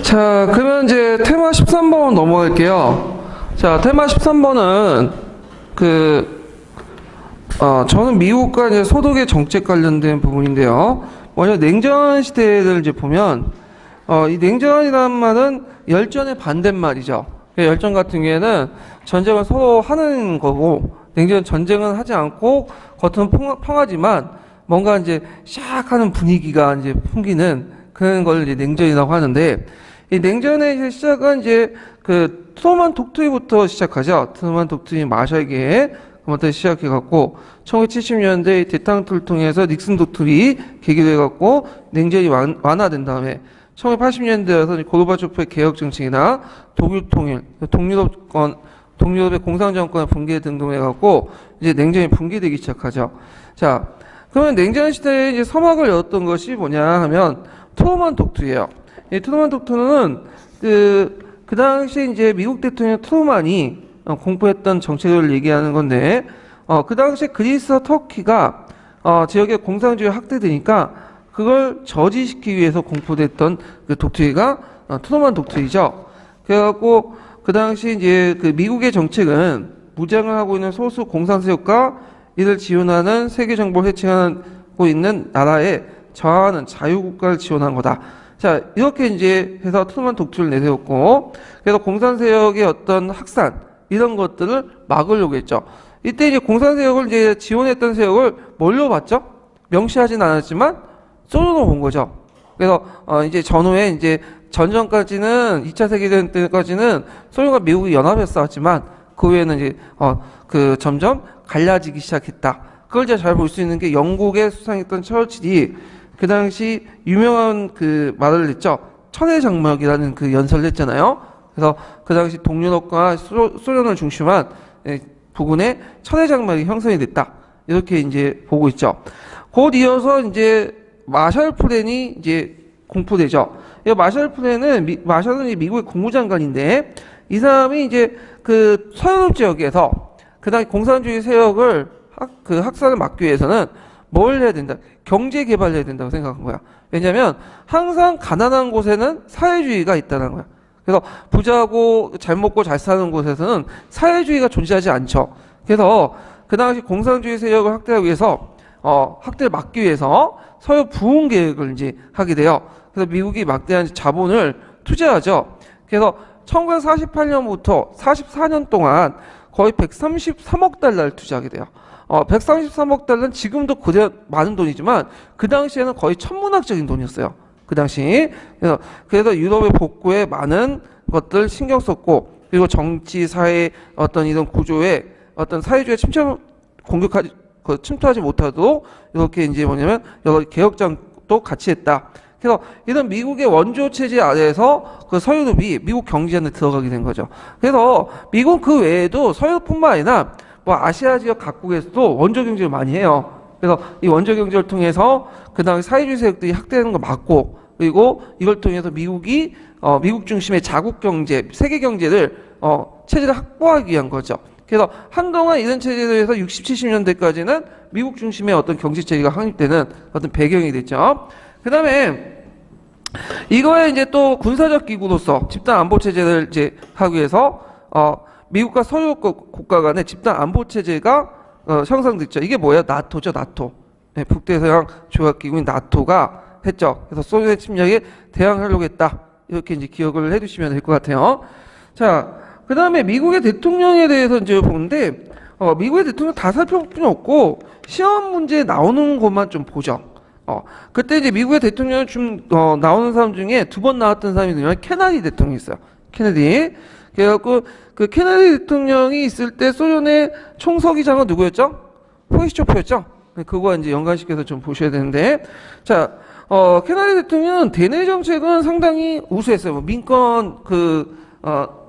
자, 그러면 이제 테마 13번 넘어갈게요. 자, 테마 13번은 저는 미국과 이제 소득의 정책 관련된 부분인데요. 먼저 냉전 시대를 이제 보면, 이 냉전이라는 말은 열전의 반대말이죠. 열전 같은 경우에는 전쟁을 서로 하는 거고, 냉전 전쟁은 하지 않고 겉은 평화지만 뭔가 이제 샥 하는 분위기가 이제 풍기는 그런 걸 이제 냉전이라고 하는데, 이 냉전의 시작은 이제 트루먼 독트린부터 시작하죠. 트루먼 독트린 마샬계에 그부터 시작해갖고 1970년대 대탕토를 통해서 닉슨 독트린이 계기로 해갖고 냉전이 완화된 다음에 1980년대에서 고르바초프의 개혁 정책이나 독일 통일, 동유럽의 공산정권의 붕괴 등등 해갖고 이제 냉전이 붕괴되기 시작하죠. 자, 그러면 냉전 시대에 이제 서막을 열었던 것이 뭐냐 하면 트루먼 독트린이에요. 이 트루먼 독트린은 그 당시 이제 미국 대통령 트루먼이 공포했던 정책을 얘기하는 건데, 그 당시 그리스와 터키가 지역의 공산주의 확대되니까 그걸 저지시키기 위해서 공포됐던 그 독트린가 트루먼 독트린이죠. 그래갖고 그 당시 이제 그 미국의 정책은 무장을 하고 있는 소수 공산 세력과 이를 지원하는 세계 정보를 해체하고 있는 나라에 저항하는 자유국가를 지원한 거다. 자, 이렇게 이제 해서 트루먼 독트린을 내세웠고, 그래서 공산 세력의 어떤 확산 이런 것들을 막으려고 했죠. 이때 이제 공산 세력을 이제 지원했던 세력을 뭘로 봤죠? 명시하진 않았지만 소련으로 본 거죠. 그래서 이제 전후에 이제 전전까지는 2차 세계대전 때까지는 소련과 미국이 연합해서 싸웠지만 그 후에는 이제 점점 갈라지기 시작했다. 그걸 이제 잘 볼 수 있는 게 영국의 수상했던 처칠이 그 당시 유명한 그 말을 했죠. 천혜장막이라는 그 연설을 했잖아요. 그래서 그 당시 동유럽과 소련을 중심한 부근에 천혜장막이 형성이 됐다. 이렇게 이제 보고 있죠. 곧 이어서 이제 마샬 플랜이 이제 공포되죠. 이 마샬 플랜은 마샬은 미국의 국무장관인데 이 사람이 이제 그 서유럽 지역에서 그 당시 공산주의 세력을 학살을 막기 위해서는 뭘 해야 된다? 경제 개발을 해야 된다고 생각한 거야. 왜냐면 항상 가난한 곳에는 사회주의가 있다는 거야. 그래서 부자고 잘 먹고 잘 사는 곳에서는 사회주의가 존재하지 않죠. 그래서 그 당시 공산주의 세력을 확대하기 위해서 확대를 막기 위해서 서유 부흥 계획을 이제 하게 돼요. 그래서 미국이 막대한 자본을 투자하죠. 그래서 1948년부터 44년 동안 거의 133억 달러를 투자하게 돼요. 133억 달러는 지금도 그대 많은 돈이지만 그 당시에는 거의 천문학적인 돈이었어요. 그 당시. 그래서 유럽의 복구에 많은 것들 신경 썼고, 그리고 정치, 사회 어떤 이런 구조에 어떤 사회주의 침투하지 못하도록 이렇게 이제 뭐냐면 여러 개혁장도 같이 했다. 그래서 이런 미국의 원조 체제 아래에서 그 서유럽이 미국 경제 안에 들어가게 된 거죠. 그래서 미국 그 외에도 서유럽뿐만 아니라 뭐 아시아 지역 각국에서도 원조 경제를 많이 해요. 그래서 이 원조 경제를 통해서 그 다음에 사회주의 세력들이 확대하는 거 막고, 그리고 이걸 통해서 미국이 미국 중심의 자국 경제, 세계 경제를 체제를 확보하기 위한 거죠. 그래서 한동안 이런 체제에서 60, 70년대까지는 미국 중심의 어떤 경제 체계가 확립되는 어떤 배경이 됐죠. 그 다음에 이거에 이제 또 군사적 기구로서 집단 안보 체제를 이제 하기 위해서 미국과 서유 국가 간의 집단 안보 체제가 형성됐죠. 이게 뭐예요? 나토죠, 나토. 네, 북대서양 조약기구인 나토가 했죠. 그래서 소련의 침략에 대항하려고 했다. 이렇게 이제 기억을 해두시면 될 것 같아요. 자, 그 다음에 미국의 대통령에 대해서 이제 보는데, 미국의 대통령 다 살펴볼 필요 없고, 시험 문제에 나오는 것만 좀 보죠. 그때 이제 미국의 대통령 나오는 사람 중에 2번 나왔던 사람이 누구냐면 케네디 대통령이 있어요. 케네디. 그래갖고 그 케네디 대통령이 있을 때 소련의 총서기장은 누구였죠? 후르시초프였죠? 그거와 이제 연관시켜서 좀 보셔야 되는데, 자, 케네디 대통령은 대내 정책은 상당히 우수했어요. 뭐 민권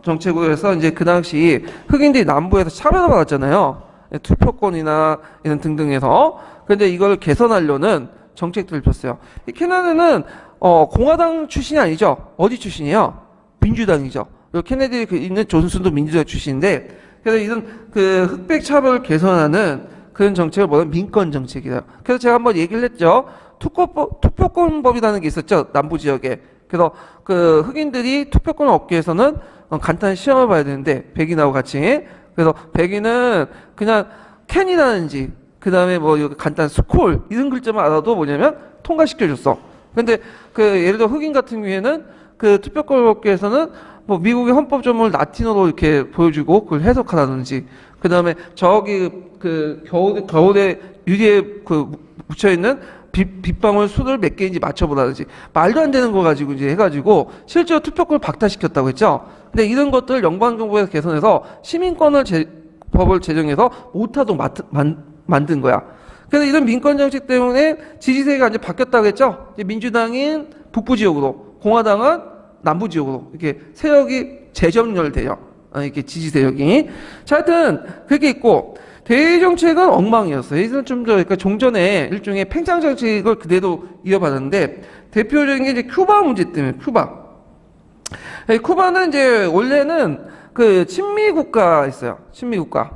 정책으로 해서 이제 그 당시 흑인들이 남부에서 차별받았잖아요. 투표권이나 이런 등등해서. 근데 이걸 개선하려는 정책들을 폈어요. 이 케네디는 공화당 출신이 아니죠. 어디 출신이에요? 민주당이죠. 케네디 있는 존슨도 민주당 출신인데, 그래서 이런 그 흑백 차별을 개선하는 그런 정책을 뭐냐면 민권 정책이에요. 그래서 제가 한번 얘기를 했죠. 투표권법이라는 게 있었죠. 남부 지역에. 그래서 그 흑인들이 투표권을 얻기 위해서는 간단한 시험을 봐야 되는데 백인하고 같이. 그래서 백인은 그냥 캔이라는지 그 다음에 뭐 간단한 스콜 이런 글자만 알아도 뭐냐면 통과시켜줬어. 근데 그 예를 들어 흑인 같은 경우에는 그 투표권을 얻기 위해서는 뭐 미국의 헌법 조문을 라틴어로 이렇게 보여주고 그걸 해석하라든지 그 다음에 저기 그 겨울에 유리에 그 묻혀있는 빗방울 수를 몇 개인지 맞춰보라든지 말도 안 되는 거 가지고 이제 해가지고 실제로 투표권을 박탈시켰다고 했죠. 근데 이런 것들 연방정부에서 개선해서 시민권을 법을 제정해서 못하도록 만든 거야. 그래서 이런 민권 정책 때문에 지지세가 이제 바뀌었다고 했죠. 이제 민주당인 북부 지역으로, 공화당은 남부 지역으로 이렇게 세력이 재점열돼요. 이렇게 지지 세력이. 자, 하여튼 그게 있고 대외 정책은 엉망이었어요. 이건 좀 더 그러니까 종전에 일종의 팽창 정책을 그대로 이어받았는데 대표적인 게 이제 큐바 문제 때문에 큐바. 쿠바는 이제 원래는 그 친미 국가였어요. 친미 국가.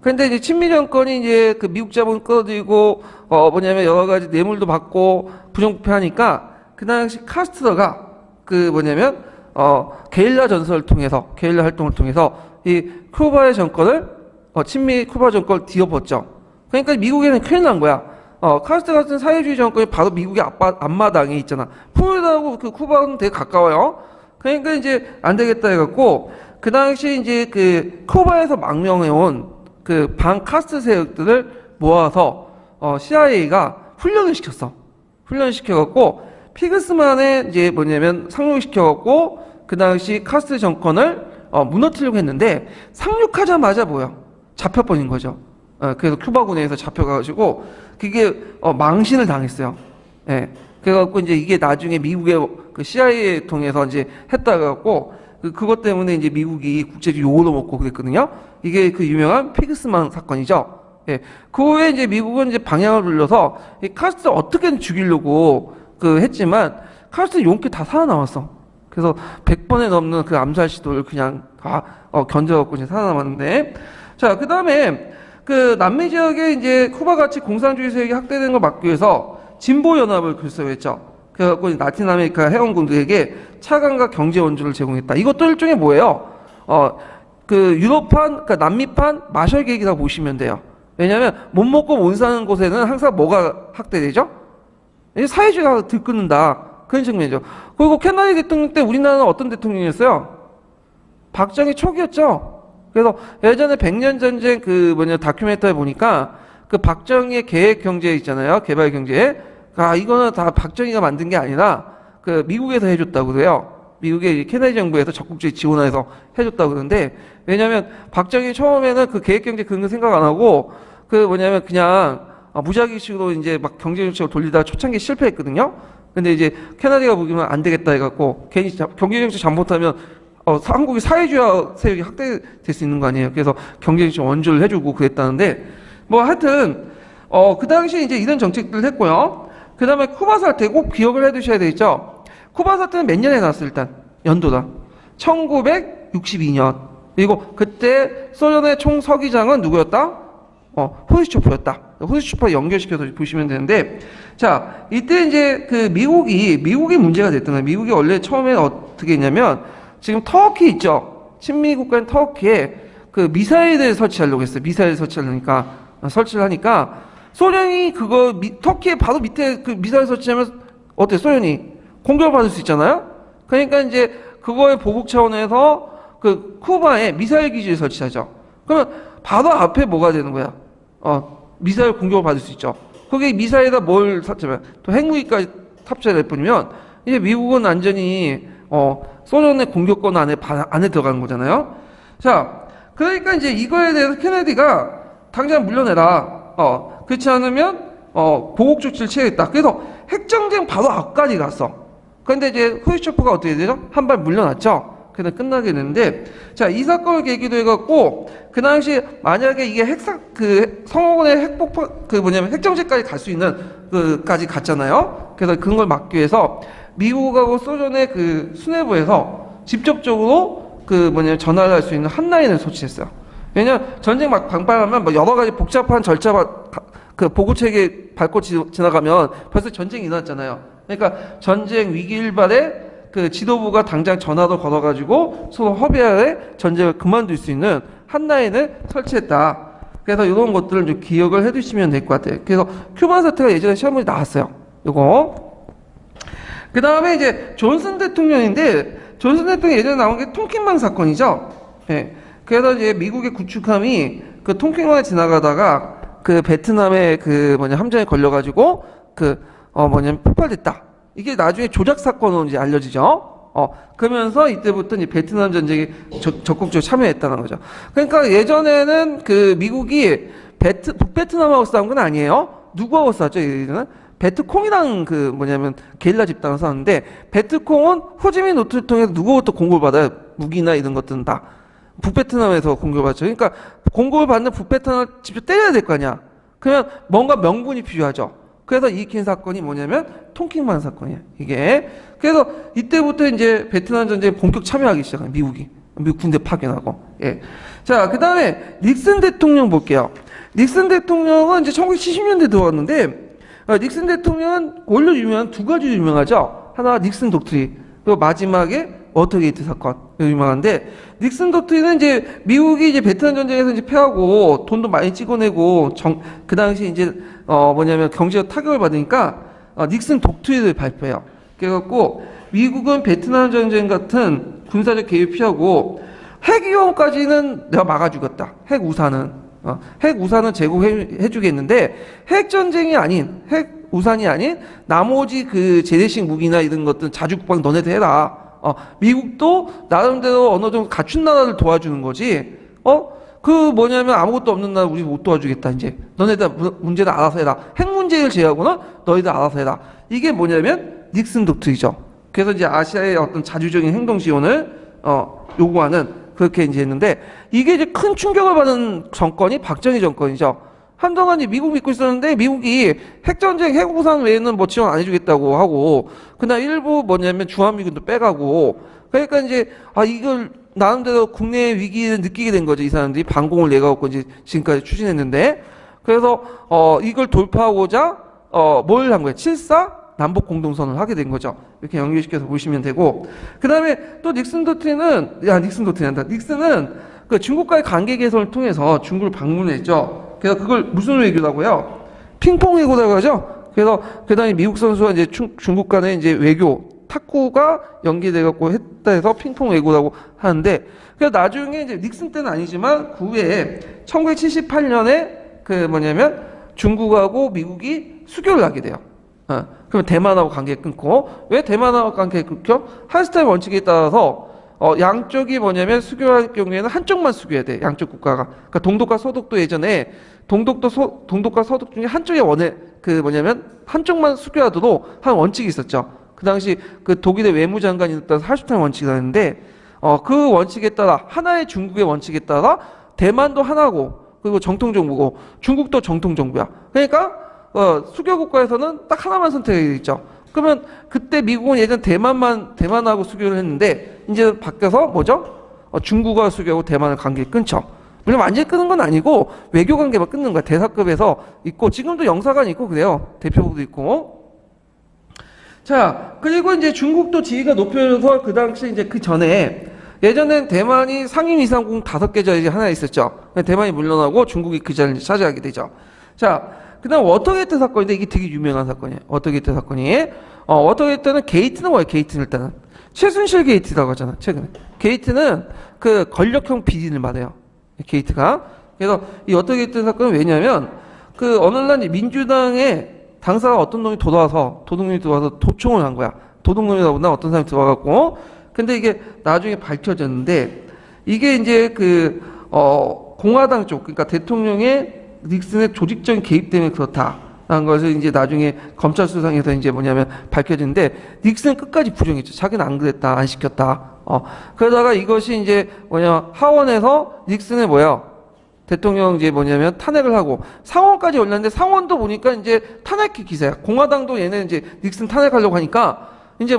근데 이제 친미 정권이 이제 그 미국 자본 끌어들이고 뭐냐면 여러 가지 뇌물도 받고 부정부패하니까 그 당시 카스트로가 그 뭐냐면 게릴라 전설을 통해서 게릴라 활동을 통해서 이 쿠바의 정권을 친미 쿠바 정권을 뒤엎었죠. 그러니까 미국에는 큰일 난 거야. 카스트로 같은 사회주의 정권이 바로 미국의 앞마당에 있잖아. 플로리다하고 그 쿠바는 되게 가까워요. 그러니까 이제 안 되겠다 해갖고 그 당시 이제 그 쿠바에서 망명해온 그 반카스트 세력들을 모아서 CIA가 훈련을 시켰어. 훈련시켜갖고 피그스만에 이제 뭐냐면 상륙시켜갖고 그 당시 카스트 정권을 무너뜨리려고 했는데 상륙하자마자 뭐야? 잡혀버린 거죠. 그래서 큐바군에서 잡혀가지고 그게 망신을 당했어요. 예. 그래갖고 이제 이게 나중에 미국의 그 CIA 통해서 이제 했다가 갖고 그것 때문에 이제 미국이 국제적 욕을 먹고 그랬거든요. 이게 그 유명한 피그스만 사건이죠. 예. 그 후에 이제 미국은 이제 방향을 돌려서 이 카스트를 어떻게든 죽이려고 그 했지만 카스트 용케 다 살아남았어. 그래서 100번에 넘는 그 암살 시도를 그냥 다 견뎌갖고 이제 살아남았는데 자, 그 다음에 그 남미 지역에 이제 쿠바같이 공산주의 세력이 확대되는 걸 막기 위해서 진보연합을 결성했죠. 그래갖고 라틴 아메리카 회원국들에게 차관과 경제 원조를 제공했다. 이것도 일종의 뭐예요? 그 유럽판, 그러니까 남미판 마셜 계획이라고 보시면 돼요. 왜냐하면 못 먹고 못 사는 곳에는 항상 뭐가 확대되죠? 사회주의가 들끓는다. 그런 측면이죠. 그리고 케네디 대통령 때 우리나라는 어떤 대통령이었어요? 박정희 초기였죠. 그래서 예전에 100년 전쟁 그 다큐멘터리 보니까 그 박정희의 계획 경제 있잖아요. 개발 경제. 이거는 다 박정희가 만든 게 아니라 그 미국에서 해줬다고 그래요. 미국의 케네디 정부에서 적극적으로 지원해서 해줬다고 그러는데 왜냐면 박정희 처음에는 그 계획 경제 그런 거 생각 안 하고 그 뭐냐면 그냥 무작위식으로 이제 막 경제 정책을 돌리다가 초창기 실패했거든요. 근데 이제 케네디가 보기면 안 되겠다 해갖고 괜히 경제 정책 잘못하면 한국이 사회주의 세력이 확대될 수 있는 거 아니에요. 그래서 경제 정책 원조를 해주고 그랬다는데 뭐 하여튼 그 당시에 이제 이런 정책들을 했고요. 그 다음에 쿠바 사태 꼭 기억을 해두셔야 되겠죠. 쿠바 사태는 몇 년에 났어 일단 연도다. 1962년. 그리고 그때 소련의 총서기장은 누구였다? 후르시초프였다. 후르시초프와 연결시켜서 보시면 되는데, 자 이때 이제 그 미국이 문제가 됐던 거예요. 미국이 원래 처음에 어떻게 했냐면 지금 터키 있죠. 친미 국가인 터키에 그 미사일을 설치하려고 했어요. 미사일 설치를 하니까 소련이 그거 터키의 바로 밑에 그 미사일 설치하면 어때? 소련이 공격을 받을 수 있잖아요. 그러니까 이제 그거의 보복 차원에서 그 쿠바에 미사일 기지를 설치하죠. 그러면 바로 앞에 뭐가 되는 거야? 미사일 공격을 받을 수 있죠. 거기 미사일에다 뭘 탑재하면 또 핵무기까지 탑재할 뿐이면 이제 미국은 완전히 소련의 공격권 안에 들어가는 거잖아요. 자, 그러니까 이제 이거에 대해서 케네디가 당장 물러내라. 그렇지 않으면 보복 조치를 취하겠다. 그래서 핵정쟁 바로 앞까지 갔어. 그런데 이제 후르시초프가 어떻게 되죠? 한 발 물러났죠. 그래서 끝나게 되는데, 자, 이 사건을 계기로 해갖고 그 당시 만약에 이게 성원의 핵정쟁까지 갈 수 있는 그까지 갔잖아요. 그래서 그런 걸 막기 위해서 미국하고 소련의 그 수뇌부에서 직접적으로 전화를 할 수 있는 핫라인을 설치했어요. 왜냐면 전쟁 막 방발하면 뭐 여러 가지 복잡한 그 보고 체계 밟고 지나가면 벌써 전쟁이 일어났잖아요. 그러니까 전쟁 위기 일발에 그 지도부가 당장 전화도 걸어가지고 서로 협의하에 전쟁을 그만둘 수 있는 한 라인을 설치했다. 그래서 이런 것들을 좀 기억을 해두시면 될 것 같아요. 그래서 큐바 사태가 예전에 시험문제 나왔어요. 요거. 그 다음에 이제 존슨 대통령인데, 존슨 대통령이 예전에 나온 게 통킹망 사건이죠. 예. 그래서 이제 미국의 구축함이 그 통킹망에 지나가다가 그 베트남의 그 함정에 걸려가지고 폭발됐다. 이게 나중에 조작 사건으로 이제 알려지죠. 그러면서 이때부터 이제 베트남 전쟁에 적극적으로 참여했다는 거죠. 그러니까 예전에는 그 미국이 북베트남하고 싸운 건 아니에요. 누구하고 싸웠죠? 예전에는 베트콩이랑 게릴라 집단을 싸웠는데, 베트콩은 호지민 노트를 통해서 누구부터 공급을 받아요? 무기나 이런 것들은 다 북베트남에서 공급을 받죠. 그러니까 공급을 받는 북베트남을 직접 때려야 될 거 아니야. 그러면 뭔가 명분이 필요하죠. 그래서 일으킨 사건이 뭐냐면 통킹만 사건이야, 이게. 그래서 이때부터 이제 베트남 전쟁에 본격 참여하기 시작해요, 미국이. 미국 군대 파견하고. 예. 자, 그 다음에 닉슨 대통령 볼게요. 닉슨 대통령은 이제 1970년대 들어왔는데, 닉슨 대통령은 원래 유명한 두 가지 유명하죠. 하나가 닉슨 독트린, 그리고 마지막에 워터게이트 사건 유명한데, 닉슨 독트린은 이제 미국이 이제 베트남 전쟁에서 이제 패하고 돈도 많이 찍어내고 그 당시 이제 경제적 타격을 받으니까 닉슨 독트린을 발표해요. 그래갖고 미국은 베트남 전쟁 같은 군사적 개입 피하고 핵 위험까지는 내가 막아주겠다. 핵 우산은 제공해주겠는데 핵 전쟁이 아닌, 핵 우산이 아닌 나머지 그 재래식 무기나 이런 것들은 자주국방 너네들 해라. 미국도 나름대로 어느 정도 갖춘 나라를 도와주는 거지. 아무것도 없는 나라 우리 못 도와주겠다. 이제 너네들 문제를 알아서 해라. 핵 문제를 제외하고는 너희들 알아서 해라. 이게 뭐냐면 닉슨 독트리죠. 그래서 이제 아시아의 어떤 자주적인 행동 지원을 요구하는, 그렇게 이제 했는데, 이게 이제 큰 충격을 받은 정권이 박정희 정권이죠. 한동안 이제 미국 믿고 있었는데, 미국이 핵전쟁, 핵우산 외에는 뭐 지원 안 해주겠다고 하고, 그날 일부 주한미군도 빼가고, 그러니까 이제, 이걸 나름대로 국내 위기를 느끼게 된 거죠. 이 사람들이 반공을 내가갖고 이제 지금까지 추진했는데, 그래서, 이걸 돌파하고자, 뭘 한 거예요? 7.4 남북 공동선언을 하게 된 거죠. 이렇게 연결시켜서 보시면 되고, 그 다음에 또 닉슨은 그 중국과의 관계 개선을 통해서 중국을 방문했죠. 그래서 그걸 무슨 외교라고요? 핑퐁 외교라고 하죠. 그래서 그 다음에 미국 선수와 이제 중국 간의 이제 외교 탁구가 연계돼갖고 했다 해서 핑퐁 외교라고 하는데, 그래서 나중에 이제 닉슨 때는 아니지만 그 후에 1978년에 중국하고 미국이 수교를 하게 돼요. 그러면 대만하고 관계 끊고, 왜 대만하고 관계 끊겨? 한스타인 원칙에 따라서 양쪽이 수교할 경우에는 한쪽만 수교해야 돼. 양쪽 국가가. 그러니까 동독과 서독도 예전에 동독과 서독 중에 한쪽에 한쪽만 수교하도록 한 원칙이 있었죠. 그 당시 그 독일의 외무장관이 따라서 할슈타인 원칙이라는데, 그 원칙에 따라, 하나의 중국의 원칙에 따라 대만도 하나고, 그리고 정통정부고 중국도 정통정부야. 그러니까 수교 국가에서는 딱 하나만 선택이 있죠. 그러면 그때 미국은 예전 대만하고 수교를 했는데, 이제 바뀌어서 중국과 수교하고 대만을 관계 끊죠. 물론 완전히 끊은 건 아니고 외교 관계만 끊는 거야. 대사급에서 있고, 지금도 영사관 있고 그래요. 대표부도 있고. 자, 그리고 이제 중국도 지위가 높여져서 그 당시 이제 그 전에, 예전엔 대만이 상임이상국 5개 자리에 하나 있었죠. 대만이 물러나고 중국이 그 자리를 차지하게 되죠. 자, 그 다음 워터게이트 사건인데, 이게 되게 유명한 사건이에요. 워터게이트 사건이. 워터게이트는 게이트는 뭐예요? 게이트는 일단은 최순실 게이트라고 하잖아, 최근에. 게이트는 그 권력형 비리를 말해요, 게이트가. 그래서 이 워터게이트 사건은 왜냐면, 그 어느 날 민주당의 당사가 어떤 놈이 도둑놈이 들어와서 도청을 한 거야. 도둑놈이다 보다 어떤 사람이 들어와갖고. 근데 이게 나중에 밝혀졌는데, 이게 이제 공화당 쪽, 그러니까 대통령의 닉슨의 조직적인 개입 때문에 그렇다라는 것을 이제 나중에 검찰 수사에서 이제 밝혀지는데, 닉슨은 끝까지 부정했죠. 자기는 안 그랬다, 안 시켰다. 그러다가 이것이 이제 하원에서 닉슨의 대통령 이제 탄핵을 하고 상원까지 올랐는데, 상원도 보니까 이제 탄핵 기세야. 공화당도 얘네 이제 닉슨 탄핵하려고 하니까 이제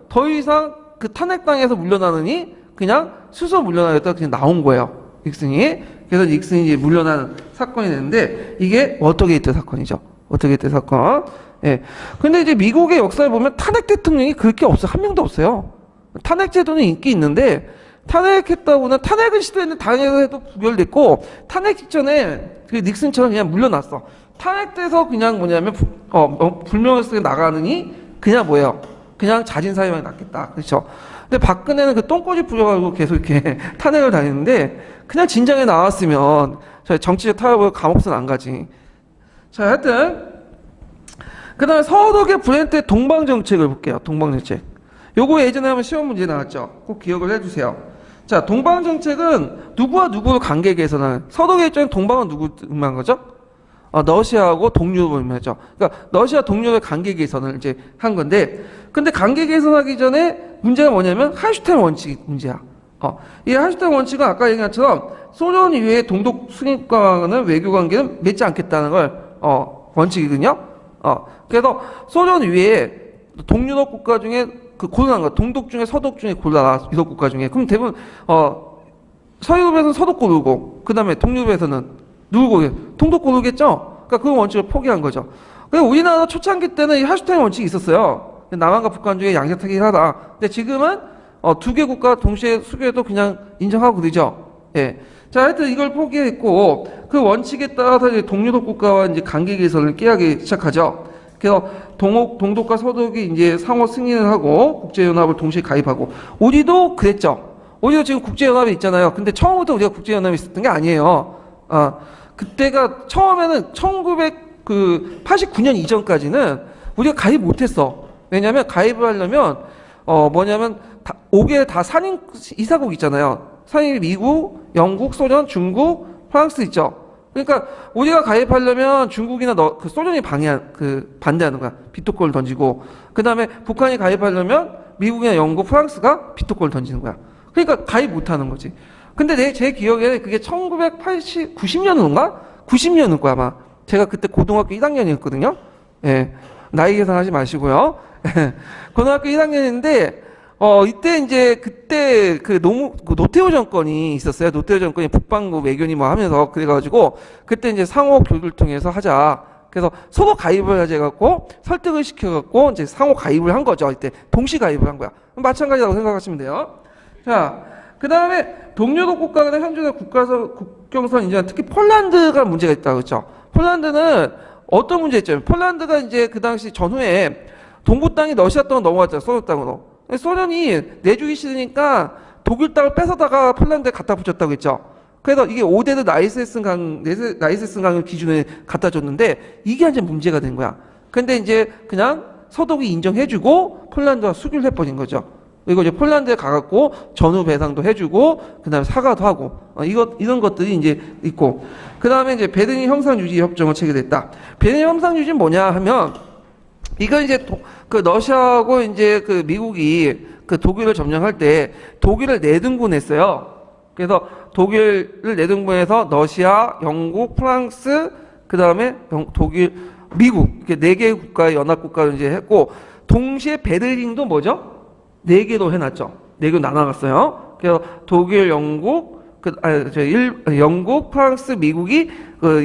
더 이상 그 탄핵당에서 물러나느니 그냥 스스로 물러나겠다, 그냥 나온 거예요, 닉슨이. 그래서 닉슨이 이제 물러나는 사건이 됐는데, 이게 워터게이트 사건이죠. 워터게이트 사건. 예. 근데 이제 미국의 역사를 보면 탄핵 대통령이 그렇게 없어요. 한 명도 없어요. 탄핵 제도는 인기 있는데 탄핵했다고는 탄핵을 시도했는데 당연히도 부결됐고 탄핵 직전에 그 닉슨처럼 그냥 물러났어. 탄핵돼서 그냥 뭐냐면 불명예스럽게 나가느니 그냥 뭐예요? 그냥 자진 사유만 낫겠다. 그렇죠? 근데 박근혜는 그 똥꼬집 부려가지고 계속 이렇게 탄핵을 다니는데 그냥 진작에 나왔으면 정치적 타협을 감옥선 안 가지. 자, 하여튼 그 다음에 서독의 불행 때 동방정책을 볼게요. 동방정책. 요거 예전에 한번 시험 문제 나왔죠. 꼭 기억을 해주세요. 자, 동방정책은 누구와 누구를 관계 개선하는, 서독의 입장에 동방은 누구 의미한 거죠? 러시아하고 동유럽을 의미하죠. 그러니까 러시아 동유럽의 관계 개선을 이제 한 건데, 근데 관계 개선하기 전에 문제가 뭐냐면 할슈타인 원칙이 문제야. 이 할슈타인 원칙은 아까 얘기한 것처럼 소련 이외의 동독 수립과는 외교 관계는 맺지 않겠다는 걸 원칙이거든요. 그래서 소련 이외에 동유럽 국가 중에 그 고르는 거, 동독 중에 서독 중에 골라라, 유럽 국가 중에. 그럼 대부분 서유럽에서는 서독 고르고, 그 다음에 동유럽에서는 누구 고르? 동독 고르겠죠. 그러니까 그 원칙을 포기한 거죠. 그래서 우리나라 초창기 때는 이 할슈타인 원칙이 있었어요. 남한과 북한 중에 양자택일 하다. 근데 지금은 두 개 국가 동시에 수교해도 그냥 인정하고 그러죠. 예. 자, 하여튼 이걸 포기했고 그 원칙에 따라서 이제 동유럽 국가와 이제 관계 개선을 깨하기 시작하죠. 그래서 동독과 서독이 이제 상호 승인을 하고 국제연합을 동시에 가입하고, 우리도 그랬죠. 우리도 지금 국제연합에 있잖아요. 근데 처음부터 우리가 국제연합에 있었던 게 아니에요. 그때가 처음에는 1989년 이전까지는 우리가 가입 못했어. 왜냐하면 가입을 하려면 뭐냐면 5개 다 산인 이사국 있잖아요. 산인이 미국, 영국, 소련, 중국, 프랑스 있죠. 그러니까 우리가 가입하려면 중국이나 그 소련이 반대하는 거야. 비토콜을 던지고, 그 다음에 북한이 가입하려면 미국이나 영국, 프랑스가 비토콜을 던지는 거야. 그러니까 가입 못하는 거지. 근데 제 기억에 그게 90년인가? 90년인 거야 아마. 제가 그때 고등학교 1학년이었거든요. 예, 나이 계산하지 마시고요. 고등학교 1학년인데 이때 이제 그때 그 노태우 정권이 있었어요. 노태우 정권이 북방구 외교니 뭐 하면서 그래가지고 그때 이제 상호 교류를 통해서 하자. 그래서 서로 가입을 하자 해갖고 설득을 시켜갖고 이제 상호 가입을 한 거죠. 이때 동시 가입을 한 거야. 마찬가지라고 생각하시면 돼요. 자, 그 다음에 동유럽 국가가 현존의 국경선 인정, 특히 폴란드가 문제가 있다고 그랬죠. 폴란드는 어떤 문제 있죠? 폴란드가 이제 그 당시 전후에 동부 땅이 러시아 땅으로 넘어갔잖아요. 소련 땅으로. 소련이 내주기 싫으니까 독일 땅을 뺏어다가 폴란드에 갖다 붙였다고 했죠. 그래서 이게 오데르 나이세슨 강을 기준에 갖다 줬는데 이게 이제 문제가 된 거야. 근데 이제 그냥 서독이 인정해주고 폴란드와 수교를 해버린 거죠. 그리고 이제 폴란드에 가갖고 전후 배상도 해주고 그다음에 사과도 하고 이런 것들이 이제 있고, 그다음에 이제 베르린 형상 유지 협정을 체결했다. 베르린 형상 유지는 뭐냐 하면 이건 이제 그 러시아하고 이제 그 미국이 그 독일을 점령할 때 독일을 내등분했어요. 그래서 독일을 내등분해서 러시아, 영국, 프랑스, 그 다음에 독일, 미국 이렇게 4개 국가의 연합국가를 이제 했고, 동시에 베를린도 뭐죠? 4개로 해놨죠. 4개로 나눠갔어요. 그래서 독일, 영국, 영국, 프랑스, 미국이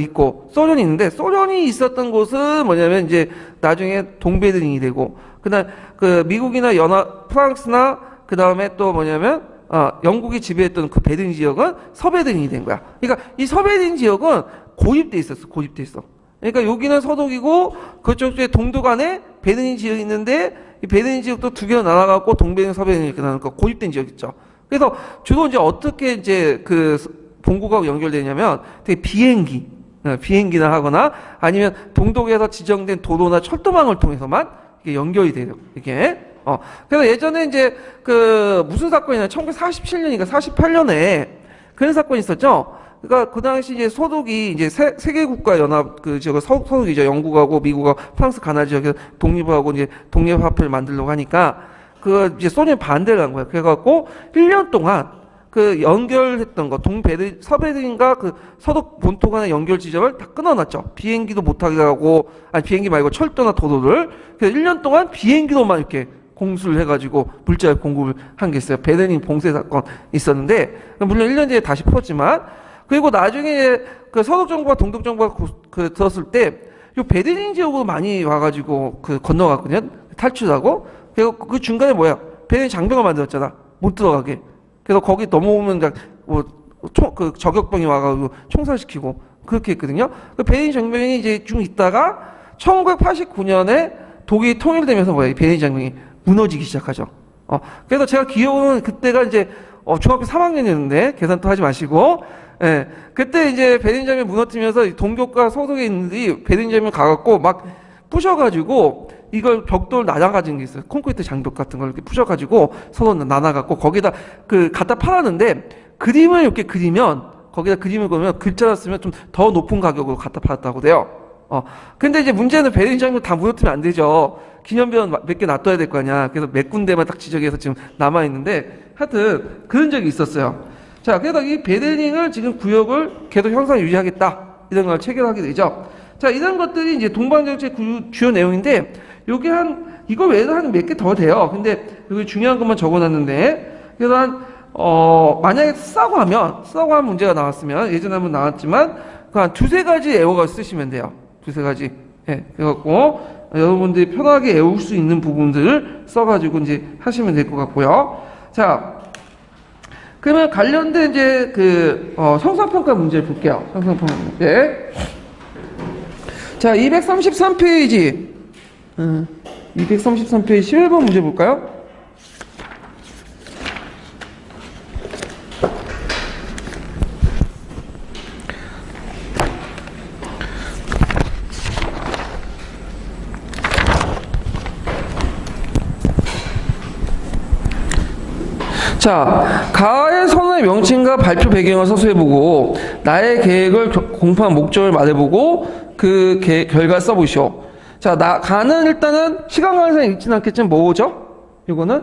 있고 소련이 있는데, 소련이 있었던 곳은 뭐냐면 이제 나중에 동베를린이 되고, 그다음 그 미국이나 프랑스나 그 다음에 또 뭐냐면 영국이 지배했던 그 베를린 지역은 서베를린이 된 거야. 그러니까 이 서베를린 지역은 고립돼 있었어. 고립돼 있어. 그러니까 여기는 서독이고 그쪽 쪽에 동독 안에 베를린 지역이 있는데, 이 베를린 지역도 2개로 나눠갖고 동베를린, 서베를린 이렇게 나누니까 고립된 지역 있죠. 그래서 주로 이제 어떻게 이제 그 본국하고 연결되냐면 되게 비행기나 하거나 아니면 동독에서 지정된 도로나 철도망을 통해서만 이게 연결이 돼요. 이게. 그래서 예전에 이제 그 무슨 사건이냐, 1947년인가 48년에 그런 사건이 있었죠. 그러니까 그 당시 이제 소독이 이제 세계 국가 연합 그 지역 소독이죠. 영국하고 미국하고 프랑스, 가나 지역에서 독립하고 이제 독립화폐를 만들려고 하니까 그 이제 소련이 반대를 한 거야. 그래갖고 1년 동안 그 연결했던 거 서베를린과 그 서독 본토 간의 연결 지점을 다 끊어놨죠. 비행기도 못하게 하고, 아니 비행기 말고 철도나 도로를. 그래서 1년 동안 비행기로만 이렇게 공수를 해가지고 물자 공급을 한 게 있어요. 베를린 봉쇄 사건 있었는데, 물론 1년 뒤에 다시 풀었지만, 그리고 나중에 그 서독 정부와 동독 정부가 들었을 때, 요 베를린 지역으로 많이 와가지고 건너갔거든요. 탈출하고. 그리고 그 중간에 뭐야? 베를린 장벽을 만들었잖아. 못 들어가게. 그래서 거기 넘어오면 그 저격병이 와가지고 총살시키고 그렇게 했거든요. 그 베를린 장벽이 이제 좀 있다가 1989년에 독일이 통일되면서 이 베를린 장벽이 무너지기 시작하죠. 그래서 제가 기억은 그때가 이제 중학교 3학년이었는데 계산도 하지 마시고, 예, 그때 이제 베를린 장벽이 무너뜨리면서 동독과 서독에 있는 들이 베를린 장벽 가갖고 막 부셔가지고 이걸 벽돌 나눠가진 게 있어요. 콘크리트 장벽 같은 걸 이렇게 부셔가지고 서로 나눠갖고 거기다 갖다 팔았는데 그림을 이렇게 그리면 거기다 그림을 그리면 글자를 쓰면 좀 더 높은 가격으로 갖다 팔았다고 돼요. 근데 이제 문제는 베를린 장벽 다 무너뜨리면 안 되죠. 기념비원 몇 개 놔둬야 될 거 아니야. 그래서 몇 군데만 딱 지적해서 지금 남아있는데 하여튼 그런 적이 있었어요. 자, 그래서 이 베를린을 지금 구역을 계속 형상 유지하겠다. 이런 걸 체결하게 되죠. 자, 이런 것들이 이제 동방정책 주요 내용인데 요게 이거 외에도 한 몇 개 더 돼요. 근데 여기 중요한 것만 적어놨는데 그래서 만약에 쓰라고 하면 문제가 나왔으면 예전에 한번 나왔지만 그 한 두세 가지 애호가 쓰시면 돼요. 두세 가지. 예, 그래갖고 여러분들이 편하게 외울 수 있는 부분들을 써가지고 이제 하시면 될 것 같고요. 자, 그러면 관련된 이제 성상평가 문제를 볼게요. 성상평가 문제. 자, 233페이지. 233페이지 11번 문제 볼까요? 자, 가의 선언의 명칭과 발표 배경을 서술해보고 나의 계획을 공표한 목적을 말해보고 그 결과를 써보시오. 자, 가는 일단은 시간 관계상 읽지는 않겠지만 뭐죠? 이거는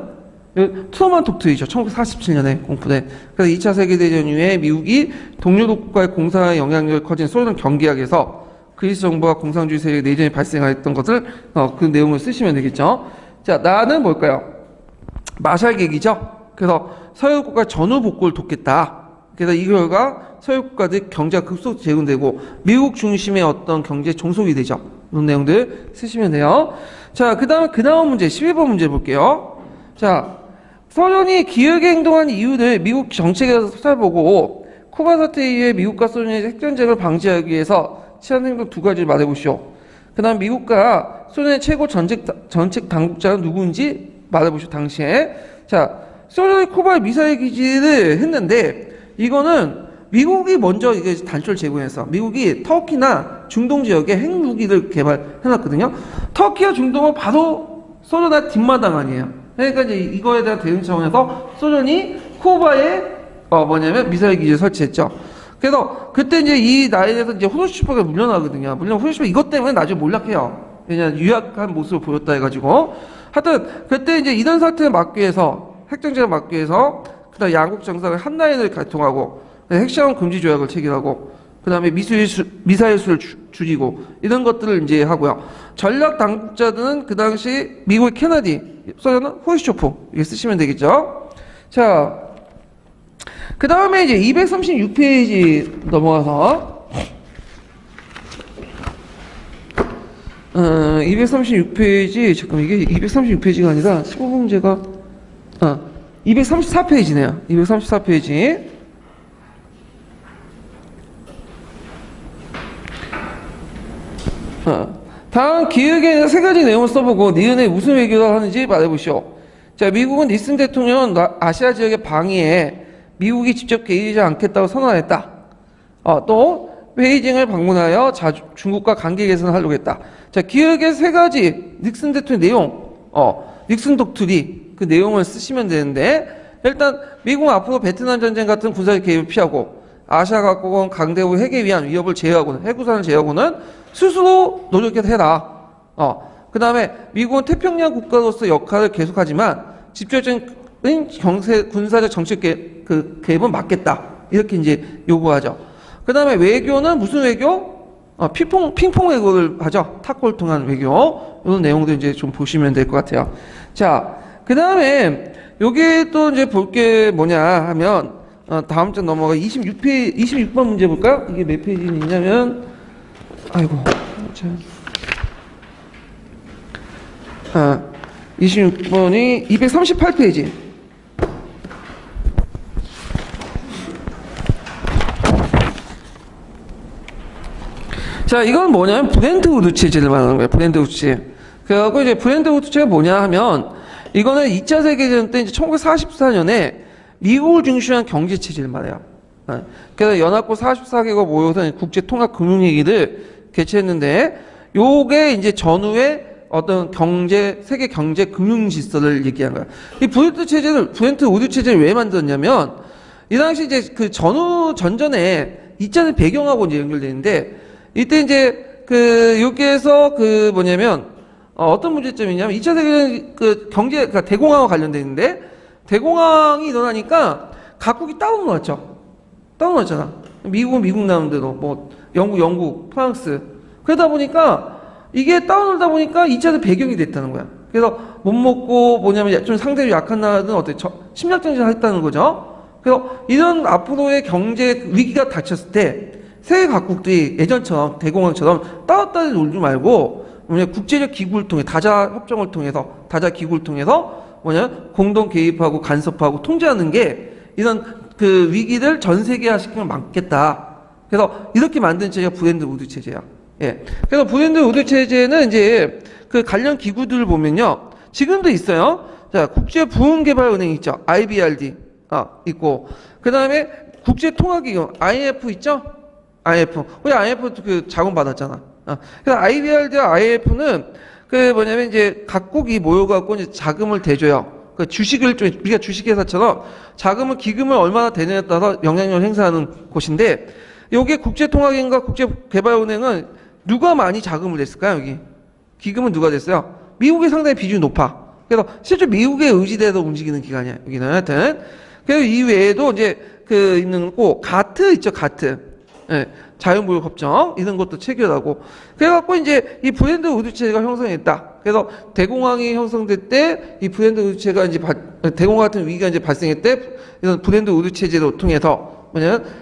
트루먼 독트리죠. 1947년에 공포된. 그래서 2차 세계대전 이후에 미국이 동유럽 국가의 공사의 영향력이 커진 소련 경계학에서 그리스 정부와 공산주의 세력의 내전이 발생했던 것을 그 내용을 쓰시면 되겠죠. 자, 나는 뭘까요? 마샬 계획이죠. 그래서 서유 국가 전후 복구를 돕겠다. 그래서 이 결과 서유 국가들이 경제가 급속 재건되고 미국 중심의 어떤 경제 종속이 되죠. 이런 내용들 쓰시면 돼요. 자, 그 다음 문제 12번 문제 볼게요. 자, 소련이 기획에 행동한 이유를 미국 정책에서 살펴보고 쿠바 사태 이후에 미국과 소련의 핵전쟁을 방지하기 위해서 취한 행동 두 가지를 말해보시오. 그 다음 미국과 소련의 최고 정책 당국자는 누구인지 말해보시오. 당시에. 자, 소련이 쿠바에 미사일 기지를 했는데 이거는 미국이 먼저 이게 단초를 제공해서 미국이 터키나 중동 지역에 핵무기를 개발해놨거든요. 터키와 중동은 바로 소련의 뒷마당 아니에요. 그러니까 이제 이거에 대한 대응 차원에서 소련이 쿠바에 미사일 기지를 설치했죠. 그래서 그때 이제 이 나라에서 이제 후르시초프가 물러나거든요. 물론 후르시초프 이것 때문에 나중에 몰락해요. 왜냐면 유약한 모습을 보였다 해가지고. 하여튼 그때 이제 이런 사태를 막기 위해서 핵정쟁을 막기 위해서 그다음 양국 정상을 한 라인을 개통하고 핵시험 금지 조약을 체결하고 그다음에 미사일 수를 줄이고 이런 것들을 이제 하고요. 전략 당국자들은 그 당시 미국의 케네디, 소련은 후르시초프 이게 쓰시면 되겠죠. 자, 그 다음에 이제 236페이지 넘어가서 236페이지 잠깐 이게 236페이지가 아니라 15문제가 234페이지네요. 234페이지. 다음 기획에 대한 세 가지 내용을 써보고 니은에 무슨 외교를 하는지 말해보시오. 자, 미국은 닉슨 대통령은 아시아 지역의 방위에 미국이 직접 개입하지 않겠다고 선언했다. 또 베이징을 방문하여 중국과 관계 개선을 하려고 했다. 자, 기획의 세 가지 닉슨 대통령 내용, 닉슨 독트리 그 내용을 쓰시면 되는데 일단 미국은 앞으로 베트남 전쟁 같은 군사적 개입을 피하고 아시아 각국은 강대국 핵에 위한 위협을 제어하고는 핵우산을 제어하고는 스스로 노력해서 해라. 그 다음에 미국은 태평양 국가로서 역할을 계속하지만 직접적인 군사적 정책 개입은 막겠다. 이렇게 이제 요구하죠. 그 다음에 외교는 무슨 외교? 핑퐁 외교를 하죠. 탁구를 통한 외교. 이런 내용도 이제 좀 보시면 될 것 같아요. 자, 그 다음에 여기 또 이제 볼 게 뭐냐 하면 다음 장 넘어가 26번 문제 볼까요? 이게 몇 페이지냐면 아이고 참. 26번이 238페이지. 자, 이건 뭐냐면 브렌트우드 체제를 말하는 거예요. 브렌트우드 체제. 그래갖고 이제 브렌트우드 체제가 뭐냐 하면 이거는 2차 세계대전 때 이제 1944년에 미국을 중심한 경제 체제를 말해요. 그래서 연합국 44개국 모여서 국제통합금융위기를 개최했는데 요게 이제 전후에 어떤 세계 경제 금융 질서를 얘기한 거야. 이 브렌트 우드 체제를 왜 만들었냐면, 이 당시 이제 그 전전에 2차 배경하고 이제 연결되는데, 이때 이제 여기에서 뭐냐면, 어떤 문제점이냐면, 2차 세계는 그러니까 대공황과 관련돼 있는데, 대공황이 일어나니까 각국이 다운났잖아. 미국은 미국 나름대로, 뭐, 영국, 프랑스. 그러다 보니까, 이게 다운을다 보니까 2차 배경이 됐다는 거야. 그래서 못 먹고 뭐냐면 좀 상대적으로 약한 나라들은 침략전쟁을 했다는 거죠. 그래서 이런 앞으로의 경제 위기가 닥쳤을 때 세계 각국들이 예전처럼 대공황처럼 따로따로 놀지 말고 국제적 기구를 통해 다자 기구를 통해서 공동 개입하고 간섭하고 통제하는 게 이런 위기를 전 세계화 시키면 막겠다. 그래서 이렇게 만든 체제가 브렌트 우드 체제야. 예. 그래서 브렌트 우드 체제는 이제 관련 기구들을 보면요. 지금도 있어요. 자, 국제부흥개발은행 있죠. IBRD. 있고. 그 다음에 국제통화기금, IMF 있죠? IMF. 우리 IMF 자금 받았잖아. 그래서 IBRD와 IMF는 뭐냐면 이제 각국이 모여갖고 이제 자금을 대줘요. 주식을 우리가 주식회사처럼 기금을 얼마나 대느냐에 따라서 영향력을 행사하는 곳인데, 여기에 국제통화기금과 국제개발은행은 누가 많이 자금을 냈을까요, 여기? 기금은 누가 냈어요? 미국이 상당히 비중이 높아. 그래서 실제 미국의 의지대에서 움직이는 기관이야, 여기는. 하여튼. 그래서 이 외에도 이제 있는 거, 가트 있죠, 가트. 예, 자유무역협정, 이런 것도 체결하고. 그래갖고 이제 이 브렌트 우드 체제가 형성했다. 그래서 대공황이 형성될 때 이 브렌트 우드 체제가 이제 대공황 같은 위기가 이제 발생했을 때 이런 브렌트 우드 체제를 통해서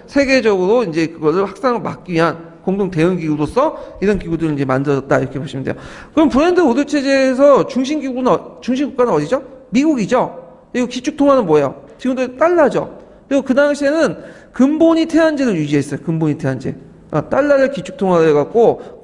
세계적으로 이제 그거를 확산을 막기 위한 공동 대응 기구로서 이런 기구들을 이제 만들었다 이렇게 보시면 돼요. 그럼 브렌트 우드 체제에서 중심 국가는 어디죠? 미국이죠. 그리고 기축 통화는 뭐예요? 지금도 달러죠. 그리고 그 당시에는 근본이 태환제를 유지했어요. 근본이 태환제. 달러를 기축 통화로 해갖고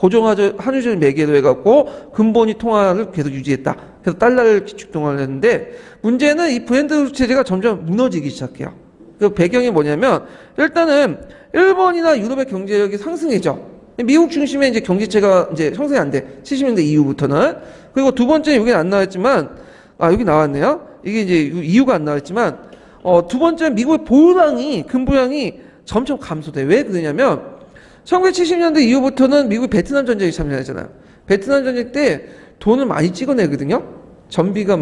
한유제를 매개로 해갖고 근본이 통화를 계속 유지했다. 그래서 달러를 기축 통화를 했는데, 문제는 이 브렌트 우드 체제가 점점 무너지기 시작해요. 그 배경이 뭐냐면, 일단은 일본이나 유럽의 경제력이 상승해져. 미국 중심의 이제 경제체가 이제 형성이 안 돼. 70년대 이후부터는. 그리고 두 번째, 여기는 안 나왔지만, 여기 나왔네요. 이게 이제 이유가 안 나왔지만, 두 번째, 미국의 근보량이 점점 감소돼. 왜 그러냐면, 1970년대 이후부터는 미국이 베트남 전쟁에 참여하잖아요. 베트남 전쟁 때 돈을 많이 찍어내거든요. 전비가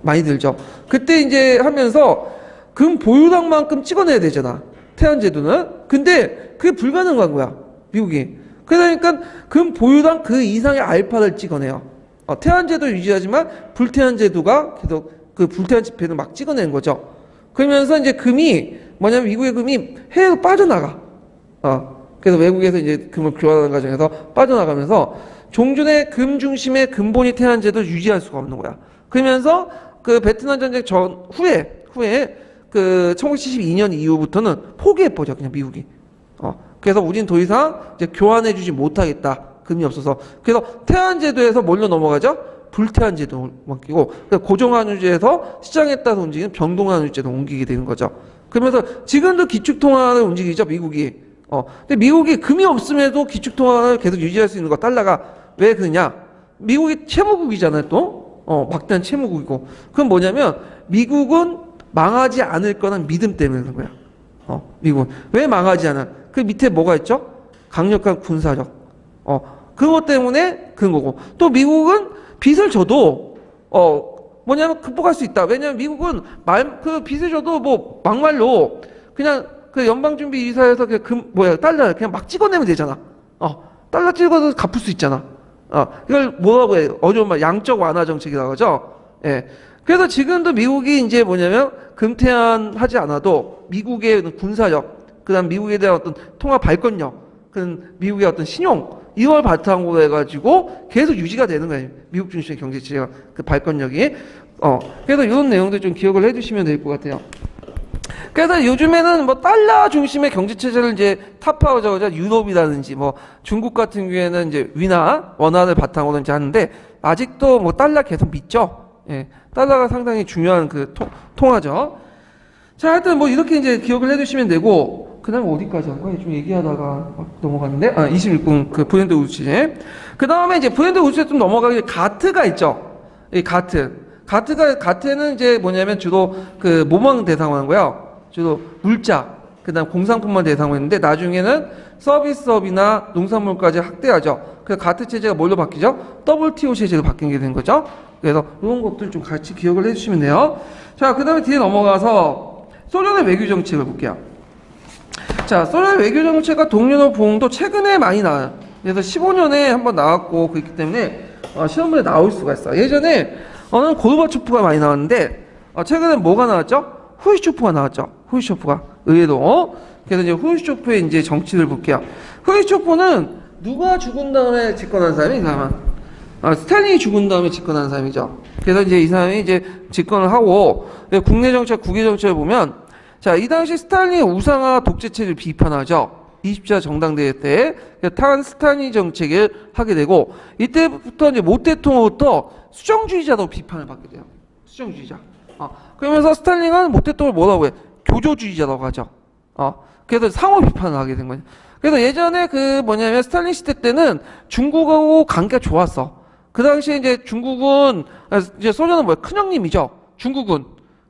많이 들죠. 그때 이제 하면서 금 보유량만큼 찍어내야 되잖아. 태환제도는. 근데 그게 불가능한 거야, 미국이. 그러니까 금 보유량 그 이상의 알파를 찍어내요. 태환제도 유지하지만 불태환제도가 계속 불태환 지표를 막 찍어낸 거죠. 그러면서 이제 미국의 금이 해외로 빠져나가. 그래서 외국에서 이제 금을 교환하는 과정에서 빠져나가면서 종전의 금 중심의 근본이 태환제도를 유지할 수가 없는 거야. 그러면서 베트남 전쟁 후에 1972년 이후부터는 포기해버려, 그냥 미국이. 그래서 우린 더 이상 이제 교환해주지 못하겠다. 금이 없어서. 그래서 태환제도에서 뭘로 넘어가죠? 불태환제도 맡기고, 고정환유제에서 시장에 따라서 움직이는 병동환유제로 옮기게 되는 거죠. 그러면서 지금도 기축통화를 움직이죠, 미국이. 근데 미국이 금이 없음에도 기축통화를 계속 유지할 수 있는 거, 달러가. 왜 그러냐? 미국이 채무국이잖아요, 또. 막대한 채무국이고. 그건 뭐냐면, 미국은 망하지 않을 거란 믿음 때문에 그런 거야. 미국은. 왜 망하지 않아? 그 밑에 뭐가 있죠? 강력한 군사력. 그것 때문에 그런 거고. 또 미국은 빚을 줘도, 뭐냐면 극복할 수 있다. 왜냐면 미국은 빚을 줘도 막말로 그냥 연방준비이사에서 달러를 그냥 막 찍어내면 되잖아. 달러 찍어서 갚을 수 있잖아. 이걸 뭐라고 해? 어려운 말, 양적 완화 정책이라고 하죠. 예. 그래서 지금도 미국이 이제 뭐냐면 금태환하지 않아도 미국의 군사력, 그 다음 미국에 대한 어떤 통화 발권력, 그 미국의 어떤 신용, 이걸 바탕으로 해가지고 계속 유지가 되는 거예요. 미국 중심의 경제 체제가 그 발권력이. 그래서 이런 내용도 좀 기억을 해두시면 될 것 같아요. 그래서 요즘에는 뭐 달러 중심의 경제 체제를 이제 타파하자마자 유럽이라든지 뭐 중국 같은 경우에는 이제 위나 원화를 바탕으로 이제 하는데 아직도 뭐 달러 계속 믿죠. 예, 달러가 상당히 중요한 그 통화죠. 자, 하여튼 뭐 이렇게 이제 기억을 해두시면 되고, 그 다음에 어디까지 한 거야? 좀 얘기하다가 막 넘어갔는데, 21분 그 브랜드 우주제. 그 다음에 이제 브랜드 우주제 좀 넘어가기 전에 가트가 있죠. 이 가트는 이제 뭐냐면 주로 그 뭐만 대상으로 하는 거예요? 주로 물자, 그 다음 공산품만 대상으로 했는데, 나중에는 서비스업이나 농산물까지 확대하죠. 그래서 가트 체제가 뭘로 바뀌죠? WTO 체제로 바뀌게 된 거죠. 그래서 이런 것들 좀 같이 기억을 해주시면 돼요. 자, 그 다음에 뒤에 넘어가서 소련의 외교 정책을 볼게요. 자, 소련의 외교 정책과 동유럽 부흥도 최근에 많이 나와요. 그래서 15년에 한번 나왔고 그렇기 때문에 시험문에 나올 수가 있어. 예전에 고르바초프가 많이 나왔는데 최근에 뭐가 나왔죠? 후르쇼프가 나왔죠. 후르쇼프가 의외로. 그래서 이제 후르쇼프의 이제 정치를 볼게요. 후르쇼프는 누가 죽은 다음에 집권한 사람이 이 사람은 스탈린이 죽은 다음에 집권한 사람이죠. 그래서 이제 이 사람이 이제 집권을 하고 국내 정책, 국외 정책을 보면 자, 이 당시 스탈린의 우상화 독재체를 비판하죠. 20차 정당대회 때 탄스탈린 정책을 하게 되고 이때부터 이제 모 대통령부터 수정주의자로 비판을 받게 돼요. 수정주의자. 그러면서 스탈린은 모 대통령을 뭐라고 해? 교조주의자라고 하죠. 그래서 상호 비판을 하게 된 거예요. 그래서 예전에 그 뭐냐면 스탈린 시대 때는 중국하고 관계가 좋았어. 그 당시에 이제 중국은 이제 소련은 뭐야? 큰형님이죠. 중국은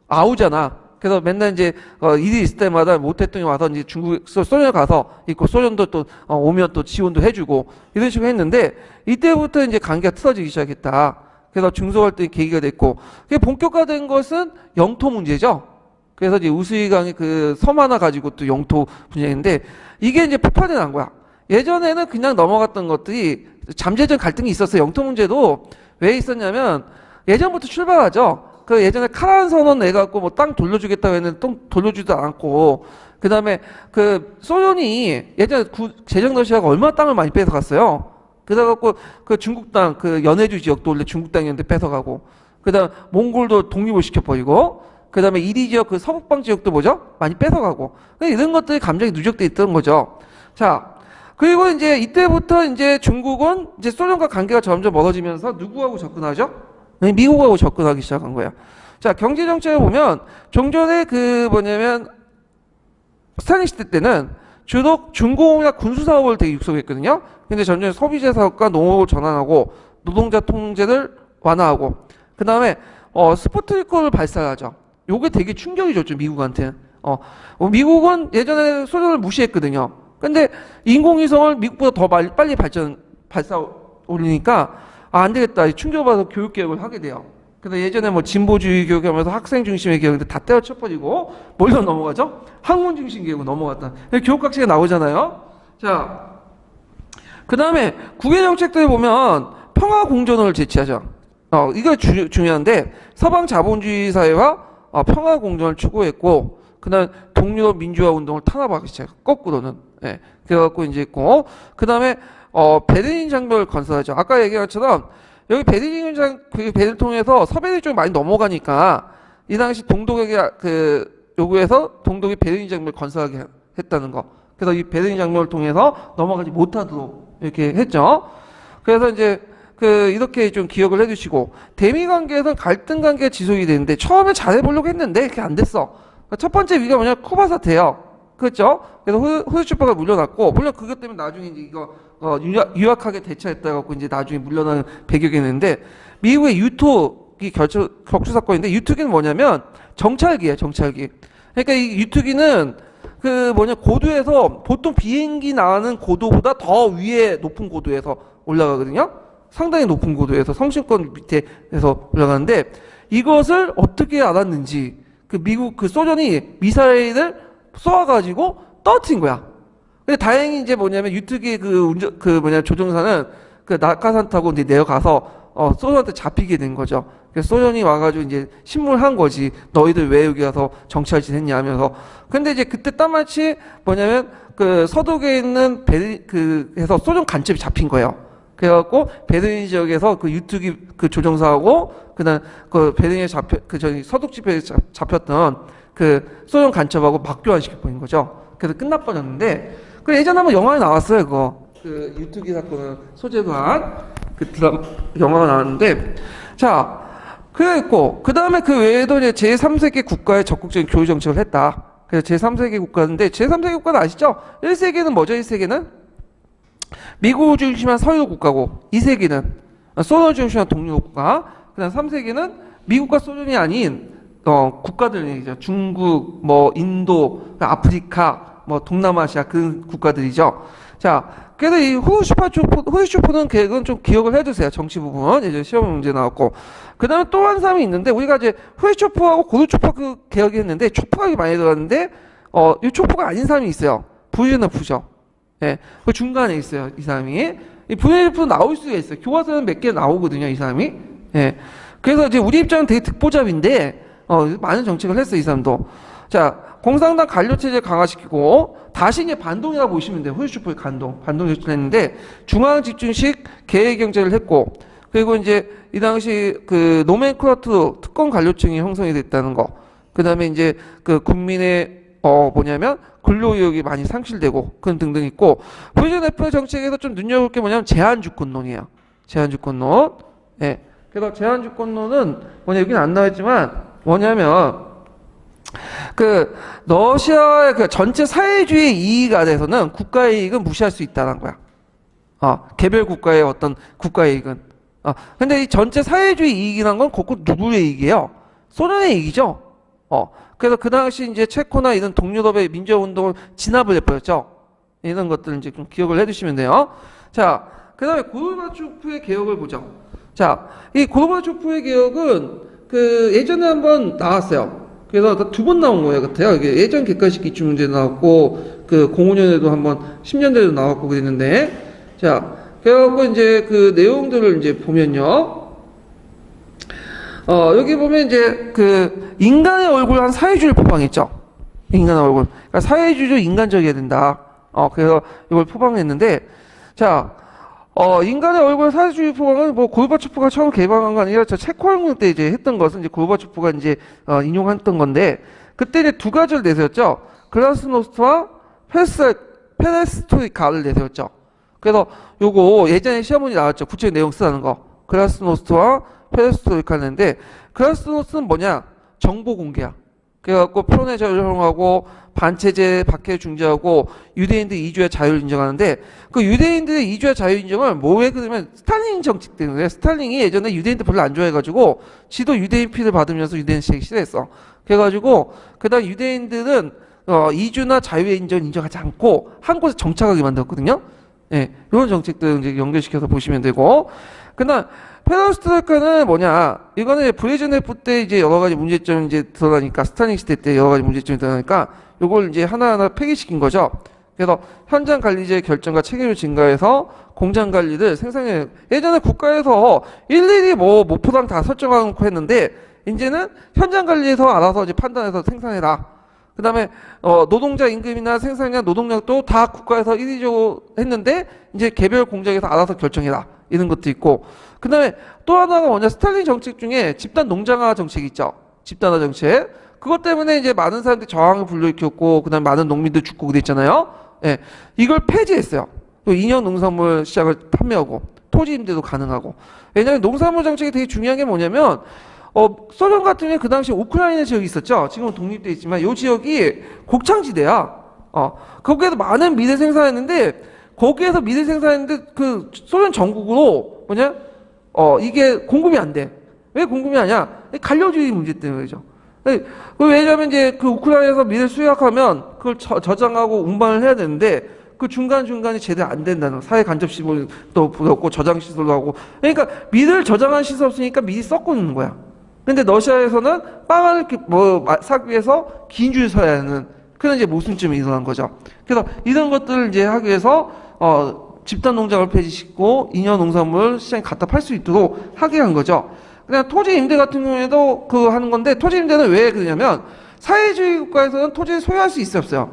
아우잖아. 그래서 맨날 이제 일이 있을 때마다 모 대통령이 와서 이제 소련에 가서 있고 소련도 또 오면 또 지원도 해주고 이런 식으로 했는데 이때부터 이제 관계가 틀어지기 시작했다. 그래서 중소할때 계기가 됐고 그게 본격화된 것은 영토 문제죠. 그래서 이제 우스이강의 그 섬 하나 가지고 또 영토 분쟁인데 이게 이제 폭발이 난 거야. 예전에는 그냥 넘어갔던 것들이 잠재적 갈등이 있었어요. 영토 문제도 왜 있었냐면 예전부터 출발하죠. 그 예전에 카란 선언 내갖고 뭐 땅 돌려주겠다고 했는데 또 돌려주지도 않고 그 다음에 그 소련이 예전에 제정 러시아가 얼마나 땅을 많이 뺏어갔어요. 그래갖고 그 중국 땅 그 연해주 지역도 원래 중국 땅이었는데 뺏어가고 그 다음 몽골도 독립을 시켜버리고 그 다음에 이리 지역 그 서북방 지역도 뭐죠? 많이 뺏어가고 이런 것들이 감정이 누적돼 있던 거죠. 자, 그리고 이제 이때부터 이제 중국은 이제 소련과 관계가 점점 멀어지면서 누구하고 접근하죠? 미국하고 접근하기 시작한 거예요. 자, 경제 정책을 보면 종전에 그 뭐냐면 스탈린 시대 때는 주로 중공업이나 군수 사업을 되게 육성했거든요. 근데 점점 소비재 사업과 농업을 전환하고 노동자 통제를 완화하고 그 다음에 스푸트니크를 발사하죠. 요게 되게 충격이 줬죠, 미국한테는. 미국은 예전에 소련을 무시했거든요. 근데 인공위성을 미국보다 더 빨리 발사 올리니까 안 되겠다. 충격받아서 교육개혁을 하게 돼요. 그래서 예전에 뭐 진보주의 교육하면서 학생 중심의 교육인데 다 때려쳐버리고 뭘로 넘어가죠? 학문 중심 교육으로 넘어갔다. 교육학칙에 나오잖아요. 자, 그 다음에 국외정책들을 보면 평화공존을 제치하죠. 이거 중요한데 서방 자본주의 사회와 평화공존을 추구했고 그 다음에 동유럽 민주화 운동을 탄압하기 시작해요. 거꾸로는. 예. 그래갖고 이제 있고 그 다음에 베를린 장벽을 건설하죠. 아까 얘기한 것처럼 여기 베를린 통해서 서베르 쪽에 많이 넘어가니까 이 당시 동독에게 요구해서 동독이 베를린 장벽을 건설하게 했다는 거. 그래서 이 베를린 장벽을 통해서 넘어가지 못하도록 이렇게 했죠. 그래서 이제 이렇게 좀 기억을 해두시고 대미 관계에서 갈등 관계가 지속이 되는데 처음에 잘해보려고 했는데 그게 안 됐어. 첫 번째 위기가 뭐냐? 쿠바 사태예요. 그렇죠? 그래서 후르츠초프가 물러났고 물론 그것 때문에 나중에 이제 이거 유약하게 대처했다 갖고 이제 나중에 물러나는 배경이 있는데 미국의 유토기 격추 사건인데 유토기는 뭐냐면 정찰기예요, 정찰기. 그러니까 이 유토기는 고도에서 보통 비행기 나가는 고도보다 더 위에 높은 고도에서 올라가거든요. 상당히 높은 고도에서 성신권 밑에서 올라가는데 이것을 어떻게 알았는지 미국 소련이 미사일을 쏘아가지고 떨어뜨린 거야. 근데 다행히 이제 뭐냐면 유특기 조종사는 낙하산 타고 이제 내려가서 소련한테 잡히게 된 거죠. 그래서 소련이 와가지고 이제 신문한 거지. 너희들 왜 여기 가서 정찰짓 했냐 하면서. 근데 이제 그때 딱 마치 뭐냐면 그 서독에 있는 해서 소련 간첩이 잡힌 거예요. 그래갖고 베르린 지역에서 그 유투기 그 조종사하고 그다음 그 베르린에 서독 집회에 잡혔던 그 소련 간첩하고 맞교환시켜 버린 거죠. 그래서 끝나버렸는데 그 예전에 한번 영화에 나왔어요. 그거 그 유투기 사건을 소재로 한 그 드라마 영화가 나왔는데 자 그랬고 그 다음에 그 외에도 이제 제3세계 국가의 적극적인 교류 정책을 했다. 그래서 제3세계 국가인데 제3세계 국가는 아시죠? 1세계는 뭐죠? 1세계는 미국을 중심한 서유 국가고 2세기는 소련을 중심한 동유 국가, 그다음 3세기는 미국과 소련이 아닌 국가들이죠. 중국, 뭐 인도, 아프리카, 뭐 동남아시아 그 국가들이죠. 자, 그래서 이 후르슈포는 계획은 좀 기억을 해두세요. 정치 부분 예전 시험 문제 나왔고, 그다음에 또 한 사람이 있는데 우리가 이제 후르슈포하고 고르초프 그 개혁이 했는데 초프가 많이 들어갔는데 이 초프가 아닌 사람이 있어요. 부르제노프죠. 예, 그 중간에 있어요, 이 사람이. 이 부르제노프는 나올 수가 있어요. 교과서는 몇 개 나오거든요, 이 사람이. 예, 그래서 이제 우리 입장은 되게 특보잡인데 많은 정책을 했어요, 이 사람도. 자, 공산당 관료 체제 강화시키고 다시 이제 반동이라고 보시면 돼요. 후르슈포의 반동 정책을 했는데 중앙 집중식 계획 경제를 했고, 그리고 이제 이 당시 그 노멘클라투르 특권 관료층이 형성이 됐다는 거. 그다음에 이제 그 국민의 뭐냐면 근로의욕이 많이 상실되고 그런 등등 있고, 브레즈네프 정책에서 좀 눈여볼 게 뭐냐면 제한주권론이에요. 제한주권론. 예. 그래서 제한주권론은 뭐냐, 여기는 안 나와있지만 뭐냐면 그 러시아의 그 전체 사회주의 이익 아래서는 국가의 이익은 무시할 수 있다는 거야. 개별 국가의 어떤 국가의 이익은. 근데 이 전체 사회주의 이익이란 건 그것 누구의 이익이에요? 소련의 이익이죠. 그래서 그 당시 이제 체코나 이런 동유럽의 민주화운동을 진압을 해버렸죠. 이런 것들을 이제 좀 기억을 해두시면 돼요. 자, 그 다음에 고르바초프의 개혁을 보죠. 자, 이 고르바초프의 개혁은 그 예전에 한번 나왔어요. 그래서 두 번 나온 거예요, 같아요. 이게 예전 객관식 기출 문제 나왔고, 그 05년에도 한번 10년대에도 나왔고 그랬는데, 자, 그래갖고 이제 그 내용들을 이제 보면요. 여기 보면 이제 그 인간의 얼굴 한 사회주의를 포방했죠. 인간의 얼굴. 그러니까 사회주의도 인간적이어야 된다. 그래서 이걸 포방했는데, 자, 인간의 얼굴 사회주의 포방은 뭐 고르바초프가 처음 개방한 거 아니라 저 체코혁명 때 이제 했던 것은 이제 고르바초프가 이제 인용했던 건데, 그때 이제 두 가지를 내세웠죠. 글라스노스트와 페레스트로이카를 내세웠죠. 그래서 요거 예전에 시험문이 나왔죠. 구체적 내용 쓰라는 거. 글라스노스트와 페레스트로이카인데, 글라스노스트는 뭐냐? 정보 공개야. 그래갖고 표현의 자유를 허용하고 반체제 박해 중재하고 유대인들 이주의 자유를 인정하는데, 그 유대인들의 이주의 자유 인정을 뭐에 그러면 스탈린 정책 때문에. 스탈린이 예전에 유대인들 별로 안 좋아해가지고 지도 유대인 피를 받으면서 유대인 시행이 싫어했어. 그래가지고 그다음 유대인들은 이주나 자유의 인정을 인정하지 않고 한 곳에 정착하게 만들었거든요. 예, 이런 정책들 이제 연결시켜서 보시면 되고, 그다음 페레스트로이카는 뭐냐? 이거는 브레즈네프 때 이제 여러 가지 문제점이 이제 드러나니까, 스탈린 시대 때 여러 가지 문제점이 드러나니까 요걸 이제 하나하나 폐기시킨 거죠. 그래서 현장 관리자의 결정과 책임을 증가해서 공장 관리를 생산해. 예전에 국가에서 일일이 뭐 목표당 다 설정하고 했는데, 이제는 현장 관리에서 알아서 이제 판단해서 생산해라. 그 다음에 노동자 임금이나 생산량 노동력도 다 국가에서 일위적으로 했는데 이제 개별 공장에서 알아서 결정해라, 이런 것도 있고, 그 다음에 또 하나가 뭐냐, 스탈린 정책 중에 집단 농장화 정책이 있죠. 집단화 정책. 그것 때문에 이제 많은 사람들이 저항을 불러일으켰고, 그 다음에 많은 농민들 죽고 그랬잖아요. 예, 이걸 폐지했어요. 또 인형 농산물 시장을 판매하고 토지 임대도 가능하고. 왜냐하면 농산물 정책이 되게 중요한 게 뭐냐면, 소련 같은 경우에 그 당시 우크라이나 지역이 있었죠. 지금은 독립돼 있지만 이 지역이 곡창지대야. 거기에서 많은 밀을 생산했는데, 거기에서 밀을 생산했는데 그 소련 전국으로 뭐냐? 이게 공급이 안 돼. 왜 공급이 안 하냐? 관료주의 문제 때문이죠. 왜냐하면 이제 그 우크라이나에서 밀을 수확하면 그걸 저장하고 운반을 해야 되는데, 그 중간중간이 제대로 안 된다는, 사회 간접 시설도 없고 저장 시설도 하고. 그러니까 밀을 저장한 시설 없으니까 밀이 썩고 있는 거야. 근데 러시아에서는 빵을 사기 위해서 긴 줄 서야 하는 그런 이제 모순점이 일어난 거죠. 그래서 이런 것들을 이제 하기 위해서 집단 농장을 폐지시키고 인연 농산물 시장에 갖다 팔 수 있도록 하게 한 거죠. 그냥 토지 임대 같은 경우에도 그 하는 건데, 토지 임대는 왜 그러냐면 사회주의 국가에서는 토지를 소유할 수 있어요, 없어요?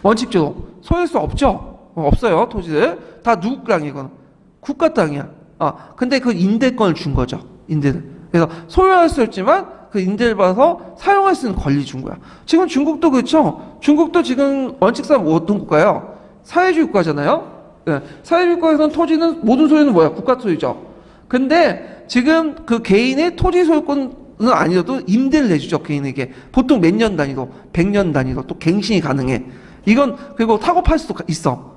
원칙적으로 소유할 수 없죠. 없어요. 토지들 다 누구 땅이야? 이건 국가 땅이야. 근데 그 임대권을 준 거죠. 임대를. 그래서 소유할 수 없지만 그 임대를 봐서 사용할 수 있는 권리 준 거야. 지금 중국도 그렇죠. 중국도 지금 원칙상 어떤 국가예요? 사회주의 국가잖아요. 네. 사회주의 국가에서는 토지는 모든 소유는 뭐야? 국가 소유죠. 근데 지금 그 개인의 토지 소유권은 아니어도 임대를 내주죠. 개인에게. 보통 몇 년 단위로, 100년 단위로 또 갱신이 가능해. 이건 그리고 타고 팔 수도 있어.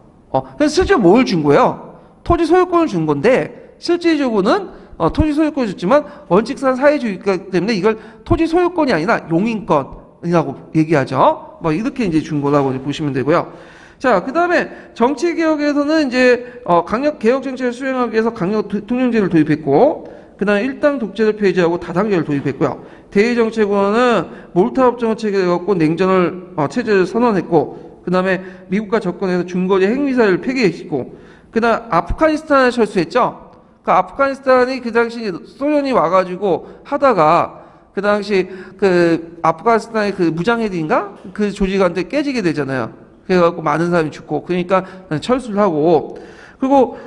그래서 실제로 뭘 준 거예요? 토지 소유권을 준 건데 실질적으로는 토지 소유권을 줬지만 원칙상 사회주의이기 때문에 이걸 토지 소유권이 아니라 용인권이라고 얘기하죠. 뭐 이렇게 이제 준 거라고 보시면 되고요. 자, 그 다음에 정치개혁에서는 이제 강력 개혁 정책을 수행하기 위해서 강력 대통령제를 도입했고, 그 다음에 일당 독재를 폐지하고 다당제를 도입했고요. 대의정책으로는 몰타 업종을 체결해갖고 냉전을 체제를 선언했고, 그 다음에 미국과 접근해서 중거리 핵미사일을 폐기했고, 그 다음 아프가니스탄을 철수했죠. 그 아프가니스탄이 그 당시 소련이 와가지고 하다가 그 당시 그 아프가니스탄의 그 무장해인가 그 조직한테 깨지게 되잖아요. 그래갖고 많은 사람이 죽고 그러니까 철수를 하고 그리고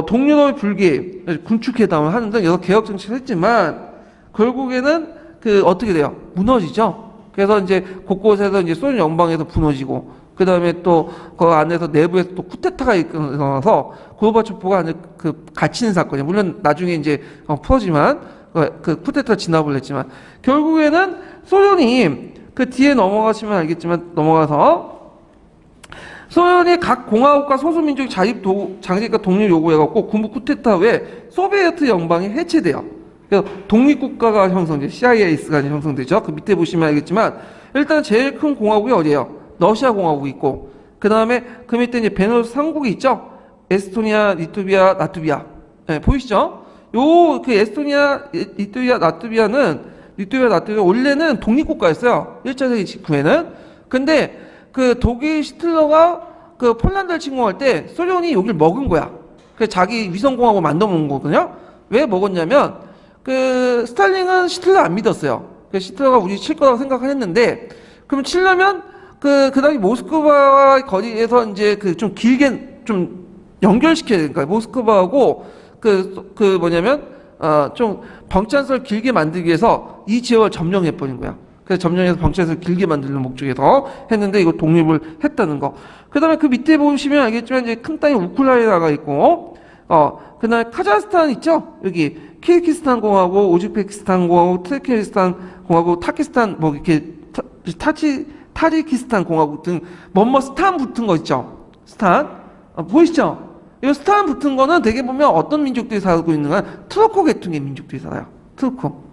동유럽 불기 군축회담을 하는 등 여러 개혁 정책을 했지만 결국에는 그 어떻게 돼요? 무너지죠. 그래서 이제 곳곳에서 이제 소련 연방에서 무너지고 그 다음에 또 그 안에서 내부에서 또 쿠데타가 일어나서 고르바초프가 그 갇히는 사건이에요. 물론 나중에 이제 풀어지만 그 쿠데타 진압을 했지만 결국에는 소련이 그 뒤에 넘어가시면 알겠지만 넘어가서 소련이 각 공화국과 소수민족 장기과 독립 요구해갖고 군부 쿠데타 후에 소비에트 연방이 해체돼요. 그래서 독립국가가 형성돼요. CIS가 형성되죠. 그 밑에 보시면 알겠지만 일단 제일 큰 공화국이 어디예요? 러시아 공화국이 있고 그 다음에 그 밑에 이제 베네루스 3국이 있죠. 에스토니아, 리투비아, 라트비아. 네, 보이시죠? 요 그 에스토니아, 리투비아, 라트비아 원래는 독립국가였어요. 1차 세계 직후에는. 근데 그 독일 히틀러가 그 폴란드를 침공할 때 소련이 여기를 먹은 거야. 그래서 자기 위성공화국 만들어 놓은 거거든요. 왜 먹었냐면 그 스탈린은 히틀러 안 믿었어요. 그래서 히틀러가 우리 칠 거라고 생각을 했는데 그럼 치려면 그 당시 모스크바와 거리에서 이제 그 좀 길게 좀 연결시켜야 되니까 모스크바하고 좀 병찬서를 길게 만들기 위해서 이 지역을 점령해버린 거야. 그래서 점령해서 병찬서를 길게 만드는 목적에서 했는데 이거 독립을 했다는 거. 그 다음에 그 밑에 보시면 알겠지만 이제 큰 땅이 우크라이나가 있고, 그 다음에 카자흐스탄 있죠? 여기 키르기스탄 공화국, 우즈베키스탄 공화국, 트르키스탄 공화국, 타키스탄 뭐 이렇게 타지키스탄 공화국 등 스탄 붙은 거 있죠? 스탄 보이시죠? 이 스탄 붙은 거는 대개 보면 어떤 민족들이 살고 있는가? 트루코 계통의 민족들이 살아요. 트루코.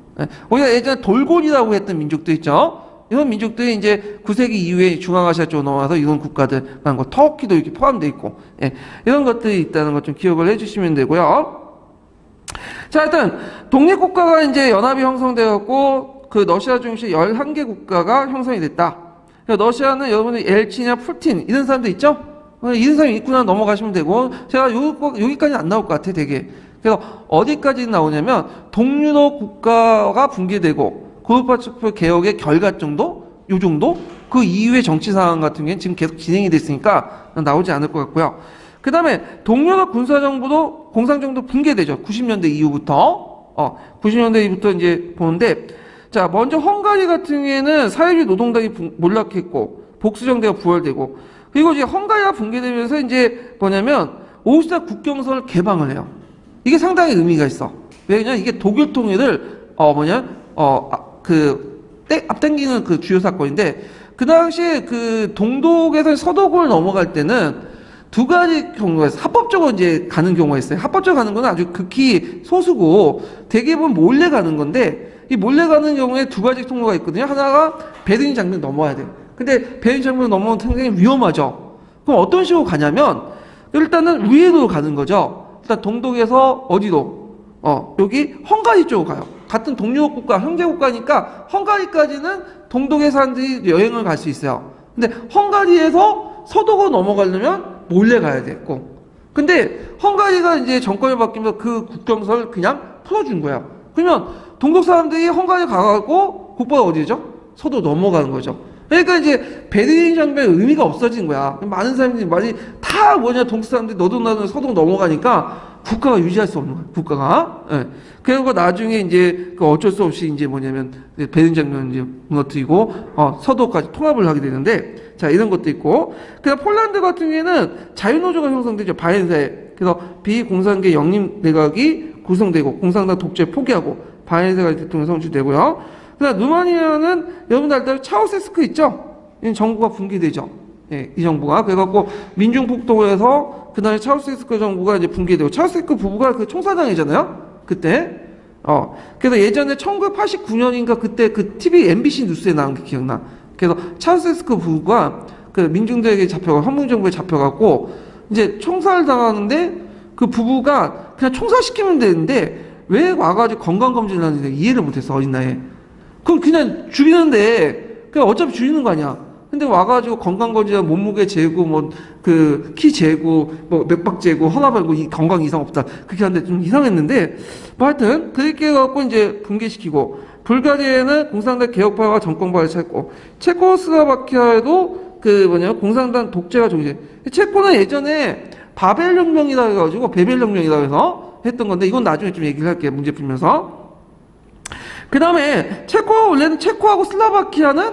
우리가 예전에 돌곤이라고 했던 민족들 있죠? 이런 민족들이 이제 9세기 이후에 중앙아시아 쪽으로 넘어와서 이런 국가들, 터키도 이렇게 포함되어 있고, 이런 것들이 있다는 것 좀 기억을 해주시면 되고요. 자, 일단 독립국가가 이제 연합이 형성되었고 그 러시아 중심 11개 국가가 형성이 됐다. 러시아는 여러분들 엘치냐 푸틴 이런 사람도 있죠? 이런 사람이 있구나 넘어가시면 되고 제가 여기까지는 안 나올 것 같아 되게. 그래서 어디까지 나오냐면 동유럽 국가가 붕괴되고 고르바초프 개혁의 결과 정도? 요 정도? 그 이후의 정치 상황 같은 게 지금 계속 진행이 됐으니까 나오지 않을 것 같고요. 그 다음에 동유럽 군사정부도 공산정도 붕괴되죠. 90년대 이후부터 90년대 이후부터 이제 보는데 자 먼저 헝가리 같은 경우에는 사회주의 노동당이 몰락했고 복수정대가 부활되고 그리고 이제 헝가리가 붕괴되면서 이제 뭐냐면 오스트리아 국경선을 개방을 해요. 이게 상당히 의미가 있어. 왜냐면 이게 독일 통일을 앞당기는 그 주요 사건인데 그 당시에 그 동독에서 서독을 넘어갈 때는 두 가지 경우가 있어요. 합법적으로 이제 가는 경우가 있어요. 합법적으로 가는 건 아주 극히 소수고 대개 보면 몰래 가는 건데 이 몰래 가는 경우에 두 가지 통로가 있거든요. 하나가 베르린 장벽 넘어야 돼요. 근데 베르린 장벽 넘어오면 상당히 위험하죠. 그럼 어떤 식으로 가냐면 일단은 위에로 가는 거죠. 일단 동독에서 어디로? 여기 헝가리 쪽으로 가요. 같은 동유럽 국가, 형제 국가니까 헝가리까지는 동독의 사람들이 여행을 갈 수 있어요. 근데 헝가리에서 서독으로 넘어가려면 몰래 가야 됐고. 근데 헝가리가 이제 정권이 바뀌면서 그 국경선을 그냥 풀어준 거야. 그러면 동독 사람들이 헝가리 가고 국보가 어디죠? 서도 넘어가는 거죠. 그러니까 이제 베를린 장벽의 의미가 없어진 거야. 많은 사람들이 많이 다 뭐냐 동쪽 사람들이 너도 나도 서도 넘어가니까 국가가 유지할 수 없는 거야. 국가가. 예. 그리고 나중에 이제 그 어쩔 수 없이 이제 뭐냐면 베를린 장벽을 이제 무너뜨리고 서도까지 통합을 하게 되는데 자 이런 것도 있고 그다음 폴란드 같은 경우에는 자유노조가 형성되죠. 바이에른사회. 그래서 비공산계 영림 내각이 구성되고 공산당 독재 포기하고 바이에른사회 대통령 선출되고요. 그다음 루마니아는 여러분들 알다시피 차우세스크 있죠? 이 정부가 붕괴되죠. 예, 이 정부가 그래갖고 민중폭동에서 그다음에 차우세스크 정부가 이제 붕괴되고 차우세스크 부부가 그 총사장이잖아요. 그때 그래서 예전에 1989년인가 그때 그 TV MBC 뉴스에 나온 게 기억나. 그래서 차우세스크 부부가 그 민중들에게 잡혀가 헌민정부에 잡혀갖고 이제 총살을 당하는데 그 부부가 그냥 총살시키면 되는데 왜 와가지고 건강검진을 하는지 이해를 못했어 어린 나이에. 그럼 그냥 죽이는데 그냥 어차피 죽이는 거 아니야. 근데 와가지고 건강검진 몸무게 재고 뭐 그 키 재고 뭐 맥박 재고 허나 발고 이 건강 이상 없다 그렇게 하는데 좀 이상했는데 뭐 하여튼 그렇게 해갖고 이제 붕괴시키고 불가리아에는 공산당 개혁파가 정권과를 찾고 체코슬로바키아에도 그 뭐냐 공산당 독재가 정제. 체코는 예전에 바벨혁명이라 해가지고 베벨혁명이라 해서 했던 건데 이건 나중에 좀 얘기를 할게요. 문제 풀면서. 그 다음에 원래는 체코하고 슬로바키아는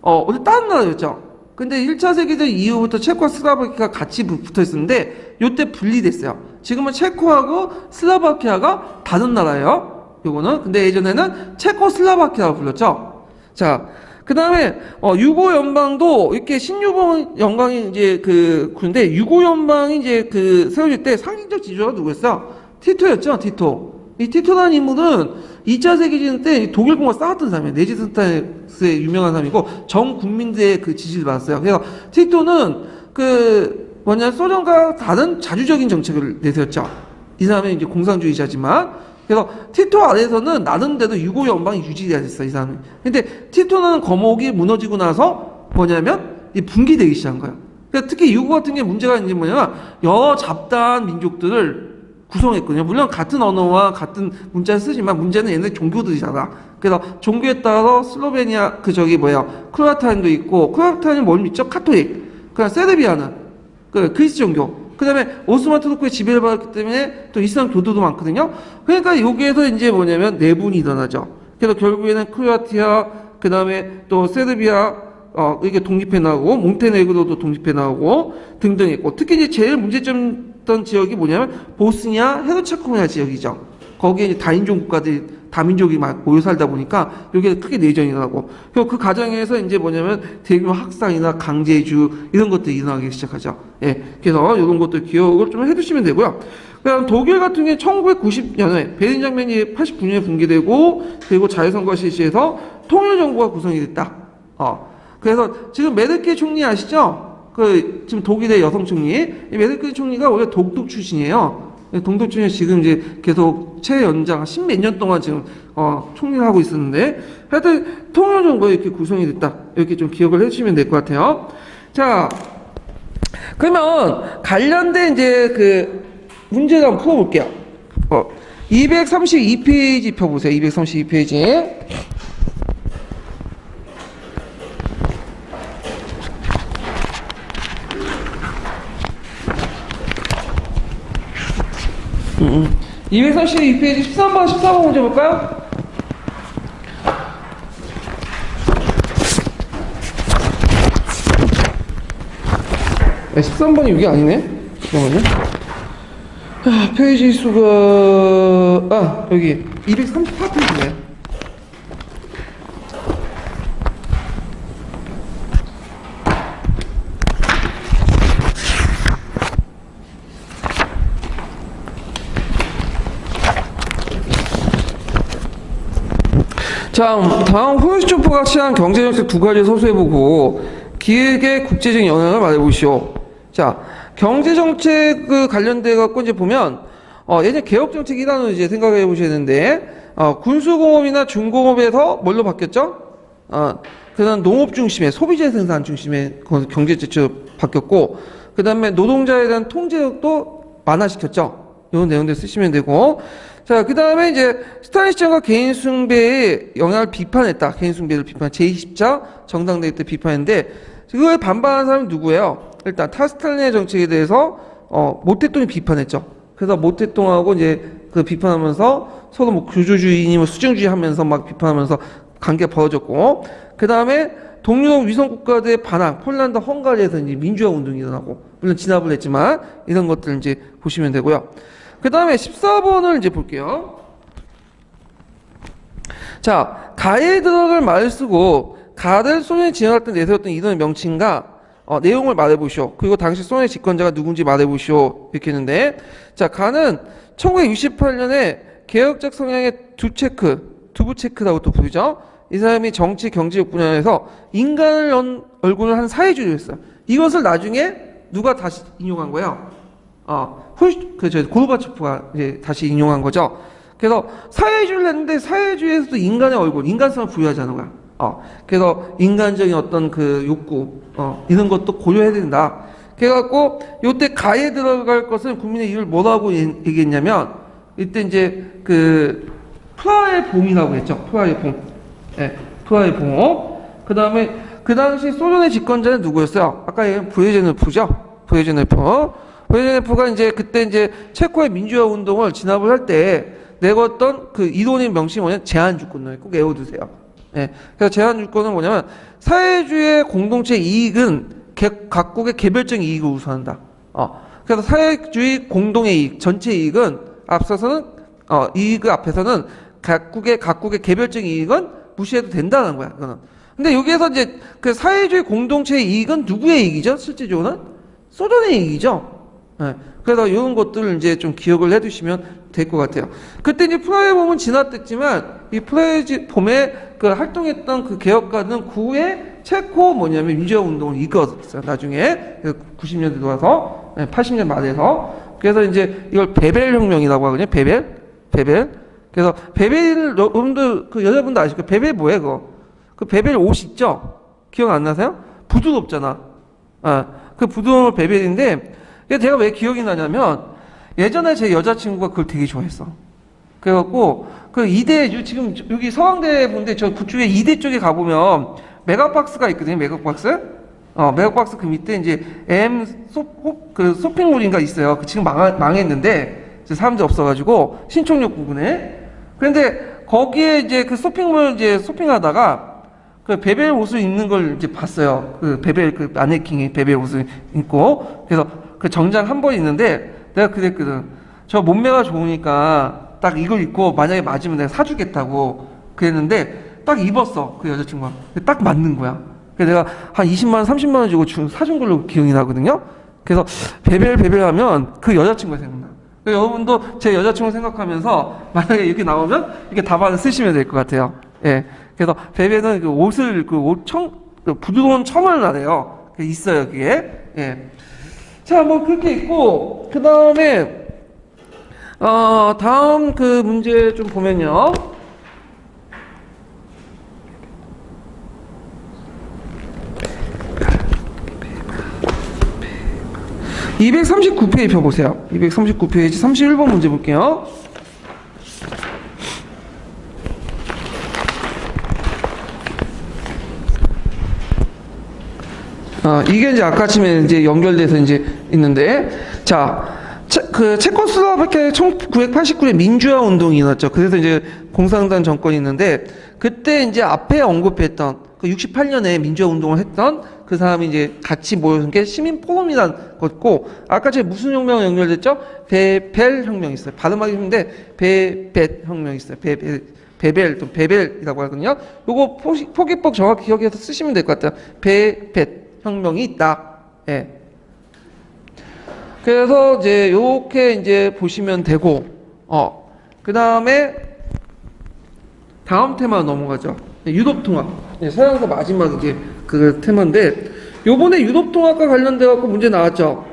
원래 다른 나라였죠. 근데 1차 세계대전 이후부터 체코와 슬로바키아가 같이 붙어 있었는데 요때 분리됐어요. 지금은 체코하고 슬로바키아가 다른 나라예요. 요거는. 근데 예전에는 체코슬로바키아라고 불렀죠. 자, 그 다음에 유고 연방도 이렇게 신유고 연방이 이제 그런데 유고 연방이 이제 그 세워질 때 상징적 지주가 누구였어? 티토였죠. 티토. 이 티토라는 인물은 2차 세계대전 때 독일군과 싸웠던 사람이에요. 네지스탄스의 유명한 사람이고 전 국민들의 그 지지를 받았어요. 그래서 티토는 그 뭐냐 소련과 다른 자주적인 정책을 내세웠죠. 이 사람은 이제 공산주의자지만 그래서 티토 아래에서는 나름대로 유고 연방이 유지돼야 됐어 이 사람이. 근데 티토는 거목이 무너지고 나서 뭐냐면 이 붕괴되기 시작한 거예요. 그러니까 특히 유고 같은 게 문제가 있는 게 뭐냐면 여러 잡다한 민족들을 구성했거든요. 물론 같은 언어와 같은 문자를 쓰지만 문제는 얘네 종교들이잖아. 그래서 종교에 따라서 슬로베니아 크로아티아인도 있고 크로아티아는 뭘 믿죠? 카톨릭. 그냥 세르비아는 그 그리스 종교. 그 다음에 오스만 투르크의 지배를 받았기 때문에 또 이슬람 교도도 많거든요. 그러니까 여기에서 이제 뭐냐면 내분이 일어나죠. 그래서 결국에는 크로아티아, 그 다음에 또 세르비아, 이게 독립해 나오고, 몬테네그로도 독립해 나오고, 등등 있고, 특히 이제 제일 문제점던 지역이 뭐냐면, 보스니아, 헤르체고비나 지역이죠. 거기에 이제 다인종 국가들이, 다민족이 막 모여 살다 보니까, 여기에 크게 내전이 일어나고, 그리고 그 과정에서 이제 뭐냐면, 대규모 학살이나 강제주, 이런 것들이 일어나기 시작하죠. 예. 그래서 이런 것들 기억을 좀 해두시면 되고요. 그다음 독일 같은 경우에 1990년에, 베를린 장벽이 89년에 붕괴되고, 그리고 자유선거 실시해서 통일정부가 구성이 됐다. 그래서 지금 메르켈 총리 아시죠? 지금 독일의 여성 총리. 이 메르켈 총리가 원래 동독 출신이에요. 동독 출신 지금 이제 계속 최연장 십몇 년 동안 지금, 총리를 하고 있었는데, 하여튼, 통일정부가 이렇게 구성이 됐다. 이렇게 좀 기억을 해주시면 될 것 같아요. 자, 그러면 관련된 이제 문제를 한번 풀어볼게요. 232페이지 펴보세요. 232페이지. 음. 232페이지 13번, 14번 문제 볼까요? 네, 13번이 이게 아니네? 잠깐만요. 페이지 수가, 여기 234페이지네. 자, 다음 후르츠초프가 취한 경제정책 두 가지 서술해보고 기획의 국제적인 영향을 말해보시오. 자, 경제정책 관련돼 갖고 이제 보면 예전 개혁정책 1단을 이제 생각해 보셔야 되는데 군수공업이나 중공업에서 뭘로 바뀌었죠? 그다음 농업 중심의 소비재 생산 중심의 경제제철로 바뀌었고 그 다음에 노동자에 대한 통제력도 완화시켰죠. 이런 내용들 쓰시면 되고 자, 그 다음에 이제 스탈린 시장과 개인 숭배의 영향을 비판했다. 개인 숭배를 비판. 제20차 정당대회 때 비판했는데, 그거에 반발한 사람이 누구예요? 일단 스탈린의 정책에 대해서 모태똥이 비판했죠. 그래서 모태똥하고 이제 그 비판하면서 서로 뭐 교조주의니 뭐 수정주의 하면서 막 비판하면서 관계가 벌어졌고, 그 다음에 동유럽 위성 국가들의 반항, 폴란드, 헝가리에서 이제 민주화 운동이 일어나고, 물론 진압을 했지만 이런 것들 이제 보시면 되고요. 그 다음에 14번을 이제 볼게요. 자, 가에 들어갈 말을 쓰고 가를 소련이 진압할 때 내세웠던 이론의 명칭과 내용을 말해보시오. 그리고 당시 소련의 집권자가 누군지 말해보시오. 이렇게 했는데, 자, 가는 1968년에 개혁적 성향의 두부체크라고 또 부르죠. 이 사람이 정치, 경제력 분야에서 인간을 연 얼굴을 한 사회주의를 했어요. 이것을 나중에 누가 다시 인용한 거예요? 고르바초프가 이제 다시 인용한 거죠. 그래서 사회주의를 했는데 사회주의에서도 인간의 얼굴, 인간성을 부여하자는 거야. 그래서 인간적인 어떤 그 욕구, 이런 것도 고려해야 된다. 그래갖고 요때 가에 들어갈 것은 국민의 이유를 뭐라고 얘기했냐면, 이때 이제 그 프라하의 봄이라고 했죠. 프라하의 봄. 예, 프라하의 봄. 그 다음에 그 당시 소련의 집권자는 누구였어요? 아까 얘기한 브레즈네프죠. 브레즈네프가 이제 그때 이제 체코의 민주화 운동을 진압을 할 때 내걸었던 그 이론의 명칭이 뭐냐면 제한주권론을 꼭 외워두세요. 예. 그래서 제한주권은 뭐냐면 사회주의 공동체 이익은 각국의 개별적인 이익을 우선한다. 그래서 사회주의 공동의 이익, 전체 이익은 앞서서는 이익 앞에서는 각국의 개별적인 이익은 무시해도 된다는 거야. 그거는. 근데 여기에서 이제 그 사회주의 공동체의 이익은 누구의 이익이죠? 실질적으로는 소련의 이익이죠. 네. 그래서 이런 것들을 이제 좀 기억을 해두시면 될 것 같아요. 그때 이제 프라하의 봄은 진압됐지만 이 프라하의 봄에 그 활동했던 그 개혁가는 그 후에 체코 뭐냐면 민주화 운동을 이끌었어요. 나중에 90년대 들어와서 80년 말에서. 그래서 이제 이걸 베벨 혁명이라고 하거든요. 베벨. 그래서 베벨 여러분들 그 여자분들 아시죠? 베벨 뭐예요, 그거? 그 베벨 옷 있죠? 기억 안 나세요? 부드럽잖아. 그 부드러운 베벨인데, 제가 왜 기억이 나냐면, 예전에 제 여자친구가 그걸 되게 좋아했어. 그래갖고, 그 이대, 지금 여기 서강대 분데 저 그쪽에 이대 쪽에 가보면, 메가박스가 있거든요, 메가박스? 메가박스 그 밑에 이제 쇼핑몰인가 있어요. 그 지금 망했는데, 사람들이 없어가지고, 신촌역 부근에. 그런데 거기에 이제 그 쇼핑몰 이제 쇼핑하다가, 그 베벨 옷을 입는 걸 이제 봤어요. 그 베벨, 그 마네킹이 베벨 옷을 입고. 그래서 그 정장 한 번 있는데 내가 그랬거든. 저 몸매가 좋으니까 딱 이걸 입고 만약에 맞으면 내가 사주겠다고 그랬는데 딱 입었어. 그 여자친구가. 딱 맞는 거야. 그래서 내가 한 20만 원, 30만 원 주고 사준 걸로 기억이 나거든요. 그래서 베벨 하면 그 여자친구가 생각나. 여러분도 제 여자친구 생각하면서 만약에 이렇게 나오면 이렇게 답안을 쓰시면 될 것 같아요. 예. 그래서 베벨은 그 옷을 부드러운 첨을 나래요. 있어요, 그게. 예. 자, 뭐 그렇게 있고 그 다음에 다음 그 문제 좀 보면요. 239페이지 펴보세요. 239페이지 31번 문제 볼게요. 이게 이제 아까쯤에 이제 연결돼서 이제 있는데, 자, 그 체코슬로바키아의 1989년 민주화 운동이 일어났죠. 그래서 이제 공산당 정권이 있는데, 그때 이제 앞에 언급했던 그 68년에 민주화 운동을 했던 그 사람이 이제 같이 모여서 게 시민 포럼이라는 거고, 아까 제가 무슨 혁명 연결됐죠? 베벨 혁명이 있어요. 발음하기 힘든데 베벨 혁명이 있어요. 베벨이라고 하거든요. 요거 포기법 정확히 기억해서 쓰시면 될 것 같아요. 베벨 혁명이 있다. 예. 그래서 이제 요렇게 이제 보시면 되고, 그 다음에 다음 테마 넘어가죠. 유럽 통합. 서양사 마지막 이제 그 테마인데, 요번에 유럽 통합과 관련돼 갖고 문제 나왔죠.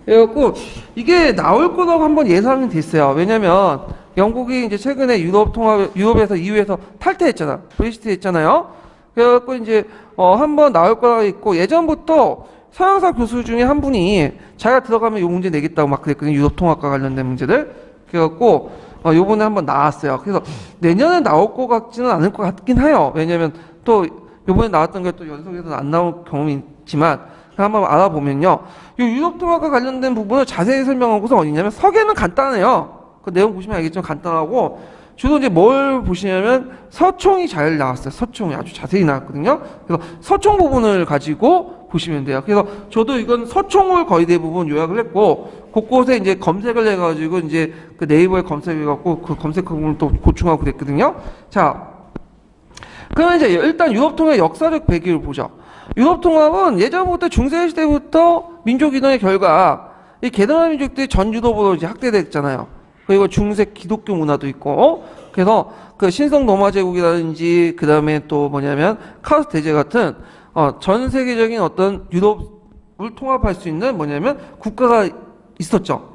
그래갖고 이게 나올 거라고 한번 예상이 됐어요. 왜냐면 영국이 이제 최근에 유럽에서 EU에서 탈퇴했잖아. 브렉시트 했잖아요. 그래갖고 이제 한번 나올 거라고 있고, 예전부터 서양사 교수 중에 한 분이 자기가 들어가면 이 문제 내겠다고 막 그랬거든요. 유럽 통합과 관련된 문제들. 그래갖고 요번에 한번 나왔어요. 그래서 내년에 나올 것 같지는 않을 것 같긴 해요. 왜냐면 또 요번에 나왔던 게 또 연속해서 안 나올 경험이 있지만 한번 알아보면요. 요 유럽 통화과 관련된 부분을 자세히 설명한 곳은 어디냐면 서계는 간단해요. 그 내용 보시면 알겠지만 간단하고 주로 이제 뭘 보시냐면 서총이 잘 나왔어요. 서총이 아주 자세히 나왔거든요. 그래서 서총 부분을 가지고 보시면 돼요. 그래서 저도 이건 서총을 거의 대부분 요약을 했고 곳곳에 이제 검색을 해가지고 이제 그 네이버에 검색해갖고 그 검색 부분을 또 보충하고 그랬거든요. 자, 그러면 이제 일단 유럽 통합의 역사적 배경을 보죠. 유럽 통합은 예전부터 중세 시대부터 민족 이동의 결과 이 게르만 민족들이 전 유럽으로 이제 확대됐잖아요. 그리고 중세 기독교 문화도 있고 그래서 그 신성 로마 제국이라든지 그 다음에 또 뭐냐면 카오스 대제 같은 전 세계적인 어떤 유럽을 통합할 수 있는 뭐냐면 국가가 있었죠.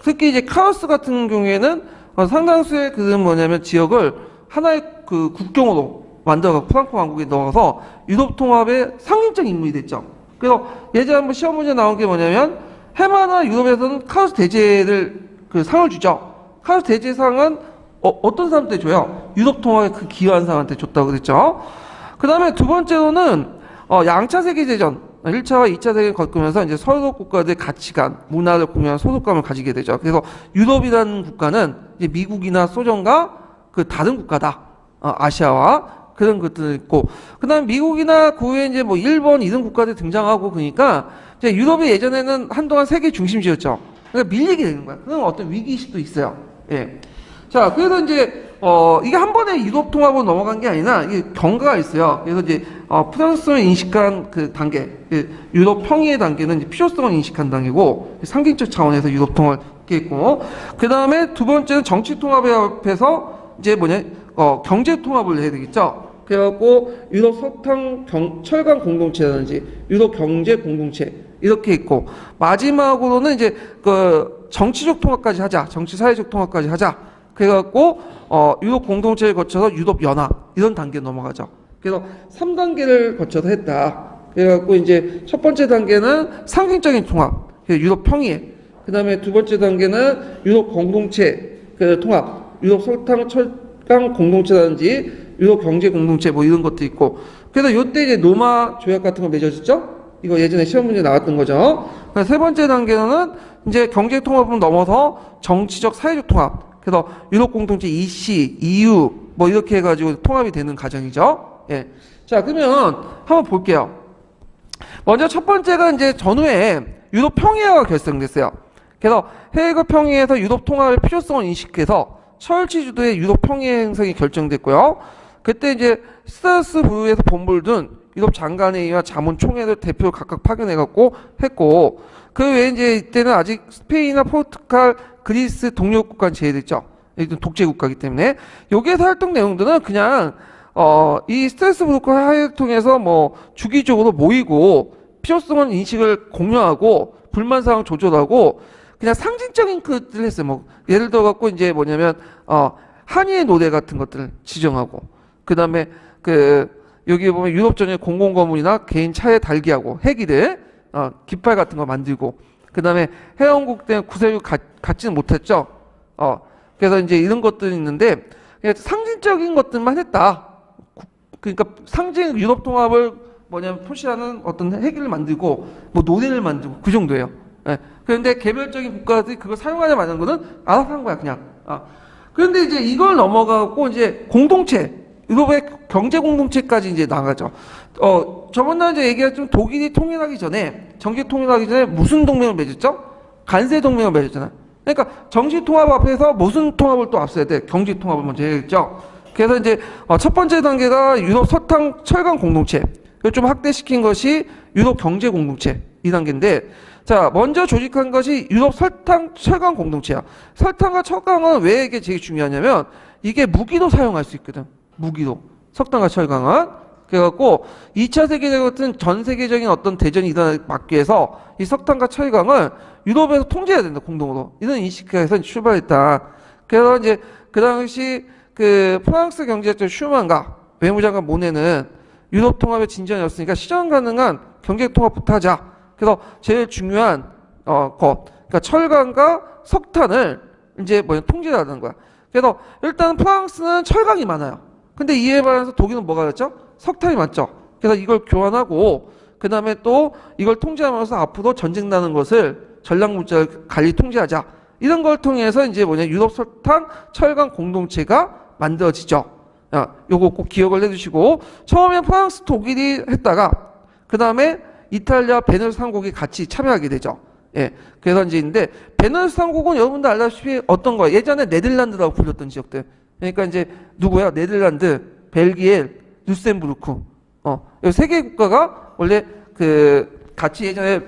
특히 이제 카오스 같은 경우에는 상당수의 그 뭐냐면 지역을 하나의 그 국경으로 만들어서 프랑크 왕국에 넣어서 유럽 통합의 상징적 인물이 됐죠. 그래서 예전에 한번 시험 문제 나온 게 뭐냐면 해마나 유럽에서는 카오스 대제를 그 상을 주죠. 카오스 대제상은 어떤 사람한테 줘요? 유럽 통합의 그 기여한 사람한테 줬다고 그랬죠. 그 다음에 두 번째로는 양차 세계대전 1차와 2차 세계를 겪으면서 이제 서유럽 국가들의 가치관, 문화를 공유하는 소속감을 가지게 되죠. 그래서 유럽이라는 국가는 이제 미국이나 소련과 그 다른 국가다. 아시아와 그런 것들 있고, 그 다음에 미국이나 그 후에 이제 뭐 일본 이런 국가들 등장하고 그러니까 이제 유럽이 예전에는 한동안 세계 중심지였죠. 그러니까 밀리게 되는 거야. 그런 어떤 위기의식도 있어요. 예. 자, 그래서 이제 이게 한 번에 유럽 통합으로 넘어간 게 아니라 이게 경과가 있어요. 그래서 이제 프랑스를 인식한 그 단계, 유럽 평의의 단계는 이제 필요성을 인식한 단계고 상징적 차원에서 유럽 통합을 했고, 그 다음에 두 번째는 정치 통합에 앞에서 이제 뭐냐 경제 통합을 해야 되겠죠. 그래갖고 유럽 석탄 철강 공동체라든지 유럽 경제 공동체 이렇게 있고 마지막으로는 이제 그 정치적 통합까지 하자, 정치 사회적 통합까지 하자. 그래갖고 유럽 공동체를 거쳐서 유럽 연합 이런 단계 넘어가죠. 그래서 3단계를 거쳐서 했다. 그래갖고 이제 첫 번째 단계는 상징적인 통합, 유럽 평의. 그 다음에 두 번째 단계는 유럽 공동체 그 통합, 유럽 석탄 철강 공동체라든지 유럽 경제 공동체 뭐 이런 것도 있고. 그래서 이때 이제 로마 조약 같은 거 맺어졌죠. 이거 예전에 시험 문제 나왔던 거죠. 세 번째 단계는 이제 경제 통합을 넘어서 정치적 사회적 통합. 그래서 유럽 공동체 EC, EU 뭐 이렇게 해가지고 통합이 되는 과정이죠. 예. 자, 그러면 한번 볼게요. 먼저 첫 번째가 이제 전후에 유럽 평의회가 결성됐어요. 그래서 헤이그 평의회에서 유럽 통합의 필요성을 인식해서 철치 주도의 유럽 평의회 행성이 결정됐고요. 그때 이제 스트라스부르에서 본부를 둔 유럽 장관회의와 자문총회를 대표로 각각 파견해갖고 했고, 그 외에 이제 이때는 아직 스페인이나 포르투갈, 그리스 동료 국가는 제외됐죠. 독재 국가이기 때문에 여기에서 활동 내용들은 그냥 이 스트라스부르크 회의를 통해서 뭐 주기적으로 모이고 필요성은 인식을 공유하고 불만 사항 조절하고 그냥 상징적인 것들을 했어요. 뭐 예를 들어 갖고 이제 뭐냐면 한의의 노래 같은 것들을 지정하고 그 다음에 그 여기 보면 유럽 전역 공공 건물이나 개인 차에 달기하고 헬기들 깃발 같은 거 만들고 그 다음에 회원국 때문에 구세주 갖지는 못했죠. 그래서 이제 이런 것들이 있는데 그냥 상징적인 것들만 했다. 그러니까 상징 유럽 통합을 뭐냐면 표시하는 어떤 헬기를 만들고 뭐 노래를 만들고 그 정도예요. 예. 그런데 개별적인 국가들이 그걸 사용하자 마는 거는 알아서 한 거야 그냥. 그런데 이제 이걸 넘어가고 이제 공동체 유럽의 경제 공동체까지 이제 나가죠. 저번에 이제 얘기했지만 독일이 통일하기 전에 정치 통일하기 전에 무슨 동맹을 맺었죠? 간세 동맹을 맺었잖아요. 그러니까 정치 통합 앞에서 무슨 통합을 또 앞서야 돼? 경제 통합을 먼저 해야겠죠. 그래서 이제 첫 번째 단계가 유럽 석탄 철강 공동체. 이걸 좀 확대시킨 것이 유럽 경제 공동체 이 단계인데, 자 먼저 조직한 것이 유럽 설탕 철강 공동체야. 설탕과 철강은 왜 이게 되게 중요하냐면 이게 무기도 사용할 수 있거든. 무기도 석탄과 철강은. 그래갖고 2차 세계대전 같은 전 세계적인 어떤 대전이 일어나기 위해서 이 석탄과 철강을 유럽에서 통제해야 된다 공동으로 이런 인식에서 출발했다. 그래서 이제 그 당시 그 프랑스 경제학자 슈만과 외무장관 모네는 유럽 통합의 진전이 없으니까 실현 가능한 경제 통합부터 하자. 그래서 제일 중요한 그러니까 철강과 석탄을 이제 통제하는 거야. 그래서 일단 프랑스는 철강이 많아요. 근데 이에 반해서 독일은 뭐가 됐죠? 석탄이 많죠. 그래서 이걸 교환하고 그 다음에 또 이걸 통제하면서 앞으로 전쟁 나는 것을 전략 물자를 관리 통제하자. 이런 걸 통해서 이제 뭐냐 유럽 석탄 철강 공동체가 만들어지죠. 요거 꼭 기억을 해두시고 처음에 프랑스, 독일이 했다가 그 다음에 이탈리아, 베네루스 3국이 같이 참여하게 되죠. 예, 그래서 이제 있는데 베네루스 3국은 여러분들 알다시피 어떤 거예요? 예전에 네덜란드라고 불렸던 지역들. 그러니까 이제 누구야? 네덜란드, 벨기에, 루셈부르크. 이 세 개 국가가 원래 그 같이 예전에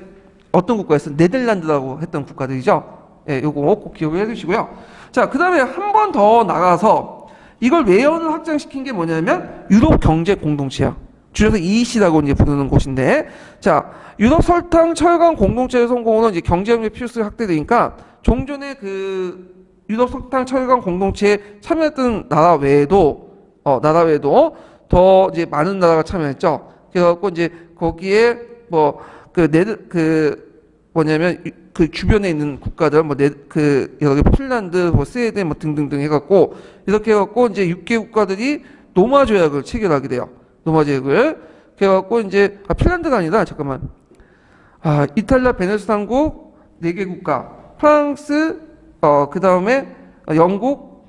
어떤 국가였어? 네덜란드라고 했던 국가들이죠. 예, 요거 꼭 기억을 해두시고요. 자, 그 다음에 한 번 더 나가서 이걸 외연을 확장시킨 게 뭐냐면 유럽 경제 공동체야. 줄여서 EEC라고 이제 부르는 곳인데, 자, 유럽 설탕 철강 공동체의 성공으로 이제 경제협력 필수가 확대되니까 종전에 그 유럽 석탄 철강 공동체에 참여했던 나라 외에도 더 이제 많은 나라가 참여했죠. 그래갖고 이제 거기에 뭐 뭐냐면 그 주변에 있는 국가들 여기 핀란드, 뭐 스웨덴 뭐 등등등 해갖고 이렇게 해갖고 이제 6개 국가들이 노마 조약을 체결하게 돼요. 노마 조약을. 그래갖고 이제 핀란드가 아니다. 잠깐만. 이탈리아, 베네루스 3국 4개 국가, 프랑스, 그 다음에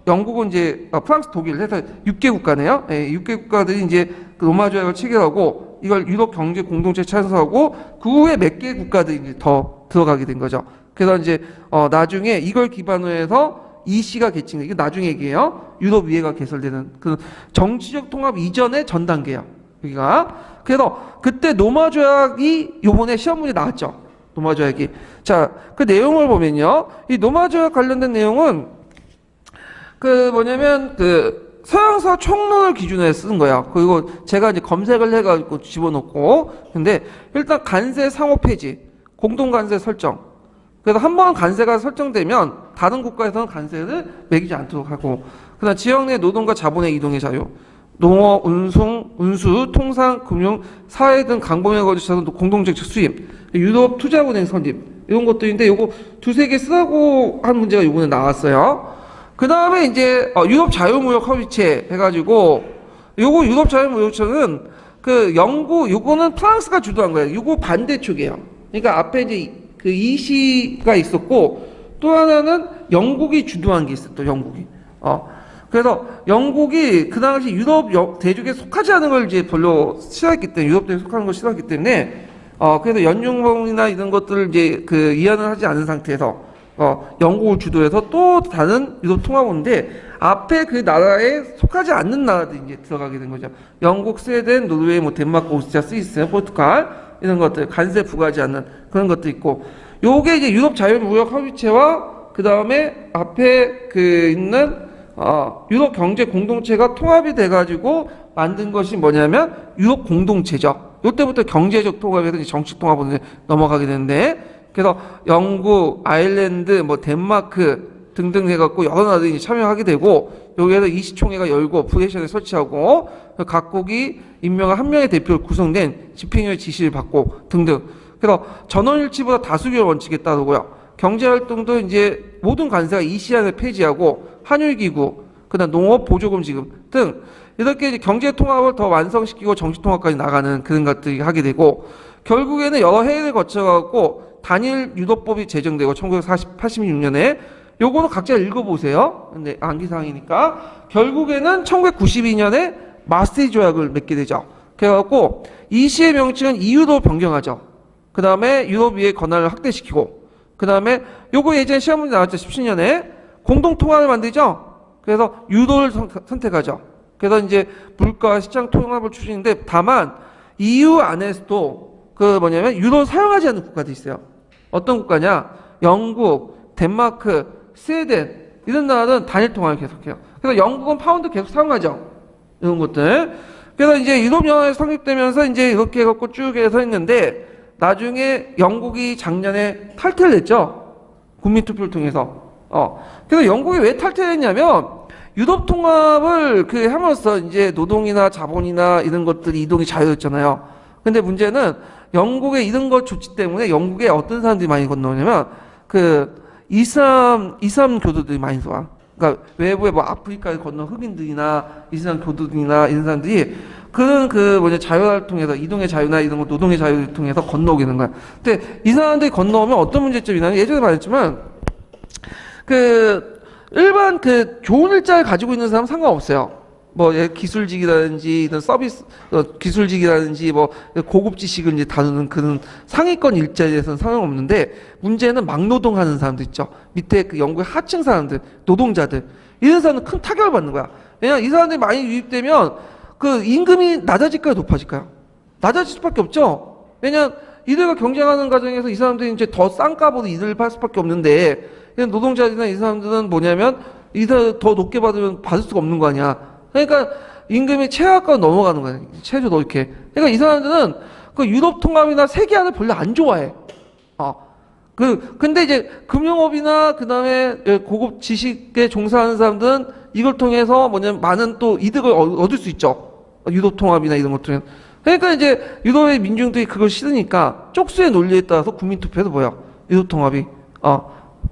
영국은 이제 프랑스, 독일 해서 6개 국가네요. 예, 6개 국가들이 이제 그 로마 조약을 체결하고 이걸 유럽 경제 공동체에 찬성하고 그 후에 몇 개 국가들이 이제 더 들어가게 된 거죠. 그래서 이제 나중에 이걸 기반으로 해서 EC가 개칭, 이게 나중에 얘기예요. 유럽 위해가 개설되는 그 정치적 통합 이전의 전 단계야. 여기가. 그래서 그때 노마 조약이 요번에 시험 문제 나왔죠. 노마 조약이. 자, 그 내용을 보면요. 이 노마 조약 관련된 내용은 그 뭐냐면 그 서양사 총론을 기준으로 쓴 거야. 그리고 제가 이제 검색을 해가지고 집어넣고. 근데 일단 간세 상호 폐지, 공동 간세 설정. 그래서 한 번 간세가 설정되면 다른 국가에서는 간세를 매기지 않도록 하고. 그다음 지역 내 노동과 자본의 이동의 자유. 농업, 운수, 통상, 금융, 사회 등 강범위에 걸쳐서 공동정책 수립, 유럽 투자은행 설립 이런 것들인데 요거 두세 개 쓰라고 한 문제가 요번에 나왔어요. 그 다음에 이제 유럽 자유무역 협의체 해가지고 요거 유럽 자유무역체는 그 요거는 프랑스가 주도한 거예요. 요거 반대쪽이에요. 그러니까 앞에 이제 그 EC가 있었고 또 하나는 영국이 주도한 게 있어. 또 영국이. 그래서 영국이 그 당시 유럽 대륙에 속하지 않은 걸 이제 별로 싫어했기 때문에 유럽 대륙에 속하는 걸 싫어했기 때문에 그래서 연중범이나 이런 것들을 이제 그 이해는 하지 않은 상태에서 영국을 주도해서 또 다른 유럽 통합원인데 앞에 그 나라에 속하지 않는 나라들이 이제 들어가게 된 거죠. 영국, 스웨덴, 노르웨이, 뭐 덴마크, 오스트리아, 스위스, 포르투갈 이런 것들 간세 부과하지 않는 그런 것도 있고 요게 이제 유럽 자유무역 협의체와 그 다음에 앞에 그 있는 유럽 경제 공동체가 통합이 돼가지고 만든 것이 뭐냐면 유럽 공동체죠. 이때부터 경제적 통합에서 정치 통합으로 넘어가게 되는데 그래서 영국, 아일랜드, 뭐 덴마크 등등 해갖고 여러 나라들이 참여하게 되고 여기에서 이시총회가 열고 부레션을 설치하고 각국이 임명한 한 명의 대표를 구성된 집행위의 지시를 받고 등등. 그래서 전원일치보다 다수결 원칙에 따르고요. 경제활동도 이제 모든 관세가 EC안을 폐지하고 한율기구, 그다음 농업 보조금지금 등 이렇게 이제 경제 통합을 더 완성시키고 정치 통합까지 나가는 그런 것들이 하게 되고 결국에는 여러 회의를 거쳐갖고 단일 유도법이 제정되고 1986년에 요거는 각자 읽어보세요. 근데 암기사항이니까 결국에는 1992년에 마스트리히트 조약을 맺게 되죠. 그래갖고 EC의 명칭은 EU로 변경하죠. 그 다음에 유럽위의 권한을 확대시키고 그 다음에 요거 예전에 시험 문제 나왔죠. 17년에 공동통합을 만들죠. 그래서 유도를 선택하죠. 그래서 이제 물가 시장 통합을 추진인데 다만 EU 안에서도 그 뭐냐면 유도를 사용하지 않는 국가도 있어요. 어떤 국가냐? 영국, 덴마크, 스웨덴 이런 나라는 단일 통화를 계속해요. 그래서 영국은 파운드 계속 사용하죠. 이런 것들. 그래서 이제 유럽연합이 성립되면서 이제 이렇게 해갖고 쭉 해서 했는데 나중에 영국이 작년에 탈퇴를 했죠. 국민투표를 통해서. 그래서 영국이 왜 탈퇴를 했냐면 유럽 통합을 그 하면서 이제 노동이나 자본이나 이런 것들이 이동이 자유였잖아요. 근데 문제는 영국의 이런 것 조치 때문에 영국에 어떤 사람들이 많이 건너오냐면 그 이슬람 교도들이 많이 와. 그러니까 외부에 뭐 아프리카에 건너 흑인들이나 이슬람 교도들이나 이런 사람들이 그런 그 뭐냐 자유를 통해서 이동의 자유나 이런 거 노동의 자유를 통해서 건너오게 되는 거야. 근데 이 사람들이 건너오면 어떤 문제점이 나는 예전에 말했지만 그 일반 그 좋은 일자를 가지고 있는 사람 은 상관없어요. 뭐 기술직이라든지 이런 서비스 기술직이라든지 뭐 고급 지식을 이제 다루는 그런 상위권 일자리에 대해서는 상관없는데 문제는 막노동하는 사람들 있죠. 밑에 그 연구의 하층 사람들, 노동자들 이런 사람은 큰 타격을 받는 거야. 왜냐 이 사람들이 많이 유입되면 그 임금이 낮아질까요, 높아질까요? 낮아질 수밖에 없죠. 왜냐 이들과 경쟁하는 과정에서 이 사람들이 이제 더 싼 값으로 이들을 팔 수밖에 없는데 노동자들이나 이 사람들은 뭐냐면 이들 더 높게 받으면 받을 수가 없는 거 아니야. 그러니까 임금이 최하가 넘어가는 거야. 최저 이렇게. 그러니까 이 사람들은 그 유럽 통합이나 세계화를 별로 안 좋아해. 근데 이제 금융업이나 그 다음에 고급 지식에 종사하는 사람들은 이걸 통해서 뭐냐면 많은 또 이득을 얻을 수 있죠. 유럽 통합이나 이런 것들은. 그러니까 이제 유럽의 민중들이 그걸 싫으니까 쪽수의 논리에 따라서 국민투표에서 뭐야? 유럽 통합이,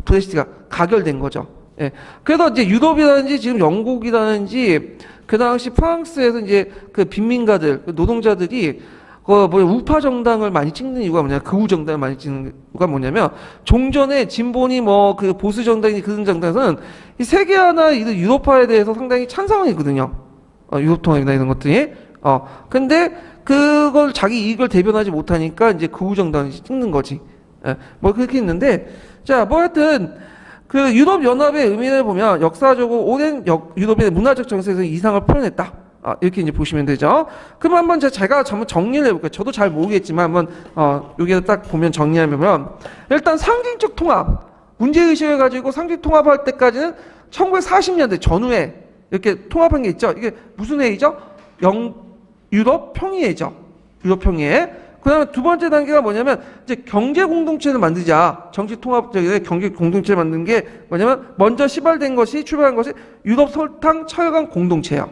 브렉시트가 가결된 거죠. 예. 그래서 이제 유럽이라든지 지금 영국이라든지 그 당시 프랑스에서 이제 그 빈민가들, 그 노동자들이 그 뭐 우파 정당을 많이 찍는 이유가 뭐냐, 극우 정당을 많이 찍는 이유가 뭐냐면 종전에 진보니 뭐 그 보수 정당이 그런 정당에서는 이 세계화나 이 유럽화에 대해서 상당히 찬성이거든요. 유럽 통합이나 이런 것들이. 근데 그걸 자기 이익을 대변하지 못하니까 이제 극우 정당을 찍는 거지. 예. 뭐 그렇게 있는데 자, 뭐 하여튼. 그 유럽연합의 의미를 보면 역사적으로 오랜 유럽의 문화적 정세에서 이상을 표현했다. 이렇게 이제 보시면 되죠. 그럼 한번 제가 한번 정리를 해볼게요. 저도 잘 모르겠지만 한번 여기에 딱 보면 정리하면 일단 상징적 통합, 문제의식을 가지고 상징 통합할 때까지는 1940년대 전후에 이렇게 통합한 게 있죠. 이게 무슨 회의죠? 유럽 평의회죠. 유럽 평의회. 그 다음에 두 번째 단계가 뭐냐면, 이제 경제 공동체를 만들자. 정치 통합적인 경제 공동체를 만든 게 뭐냐면, 먼저 출발한 것이 유럽 설탕 철강 공동체예요.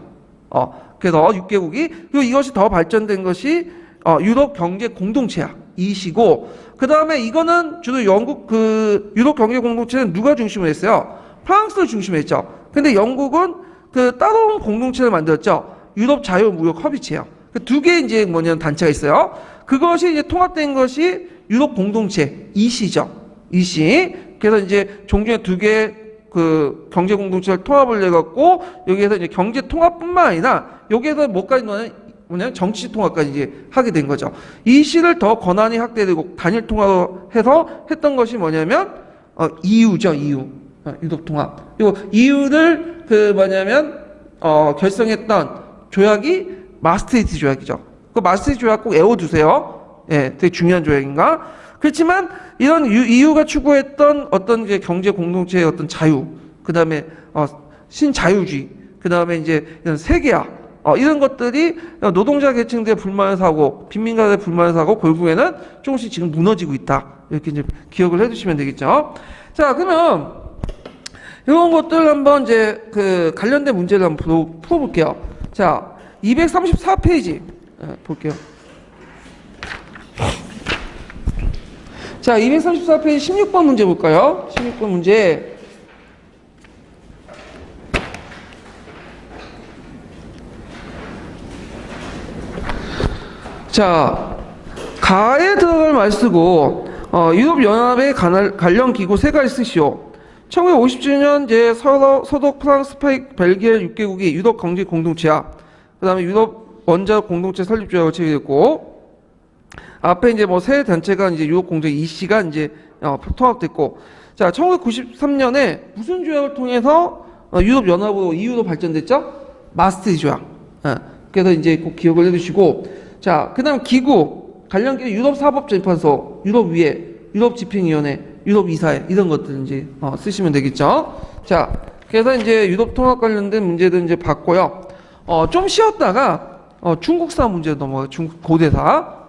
그래서 6개국이, 그리고 이것이 더 발전된 것이, 유럽 경제 공동체야. 이시고, 그 다음에 이거는 주로 유럽 경제 공동체는 누가 중심으로 했어요? 프랑스를 중심으로 했죠. 근데 영국은 그 따로운 공동체를 만들었죠. 유럽 자유무역 협의체예요. 그 두 개 이제 뭐냐면 단체가 있어요. 그것이 이제 통합된 것이 유럽 공동체 EC죠. EC. 그래서 이제 종전에 두 개 그 경제 공동체를 통합을 해갖고 여기에서 이제 경제 통합뿐만 아니라 여기에서 뭐냐면 정치 통합까지 이제 하게 된 거죠. EC를 더 권한이 확대되고 단일 통합을 해서 했던 것이 뭐냐면 EU죠. EU. 유럽 통합. 그리고 EU를 결성했던 조약이 마스트리트 조약이죠. 그 마스트리트 조약 꼭 외워두세요. 예, 되게 중요한 조약인가? 그렇지만 이런 EU가 추구했던 어떤 이제 경제 공동체의 어떤 자유, 그 다음에 신자유주의, 그 다음에 이제 이런 세계화, 이런 것들이 노동자 계층들의 불만을 사고 빈민가들의 불만을 사고 결국에는 조금씩 지금 무너지고 있다. 이렇게 이제 기억을 해두시면 되겠죠. 자, 그러면 이런 것들 한번 이제 그 관련된 문제를 한번 풀어볼게요. 자, 234페이지 볼게요. 자, 234페이지 16번 문제 볼까요? 16번 문제. 자, 가에 들어갈 말 쓰고 유럽연합의 관련 기구 세 가지 쓰시오. 1957년 서독 프랑스 벨기에 6개국이 유럽 경제 공동체야. 그 다음에 유럽 원자 공동체 설립 조약을 체결했고, 앞에 이제 뭐 세 단체가 이제 유럽 공동 EC가 이제 통합됐고, 자, 1993년에 무슨 조약을 통해서 유럽 연합으로 EU로 발전됐죠? 마스트리트 조약. 그래서 이제 꼭 기억을 해두시고, 자, 그다음 기구 관련 기구 유럽 사법재판소, 유럽위회, 유럽집행위원회, 유럽이사회 이런 것들 이제 쓰시면 되겠죠. 자, 그래서 이제 유럽 통합 관련된 문제들 이제 봤고요. 좀 쉬었다가 중국사 문제 넘어가요. 중국 고대사.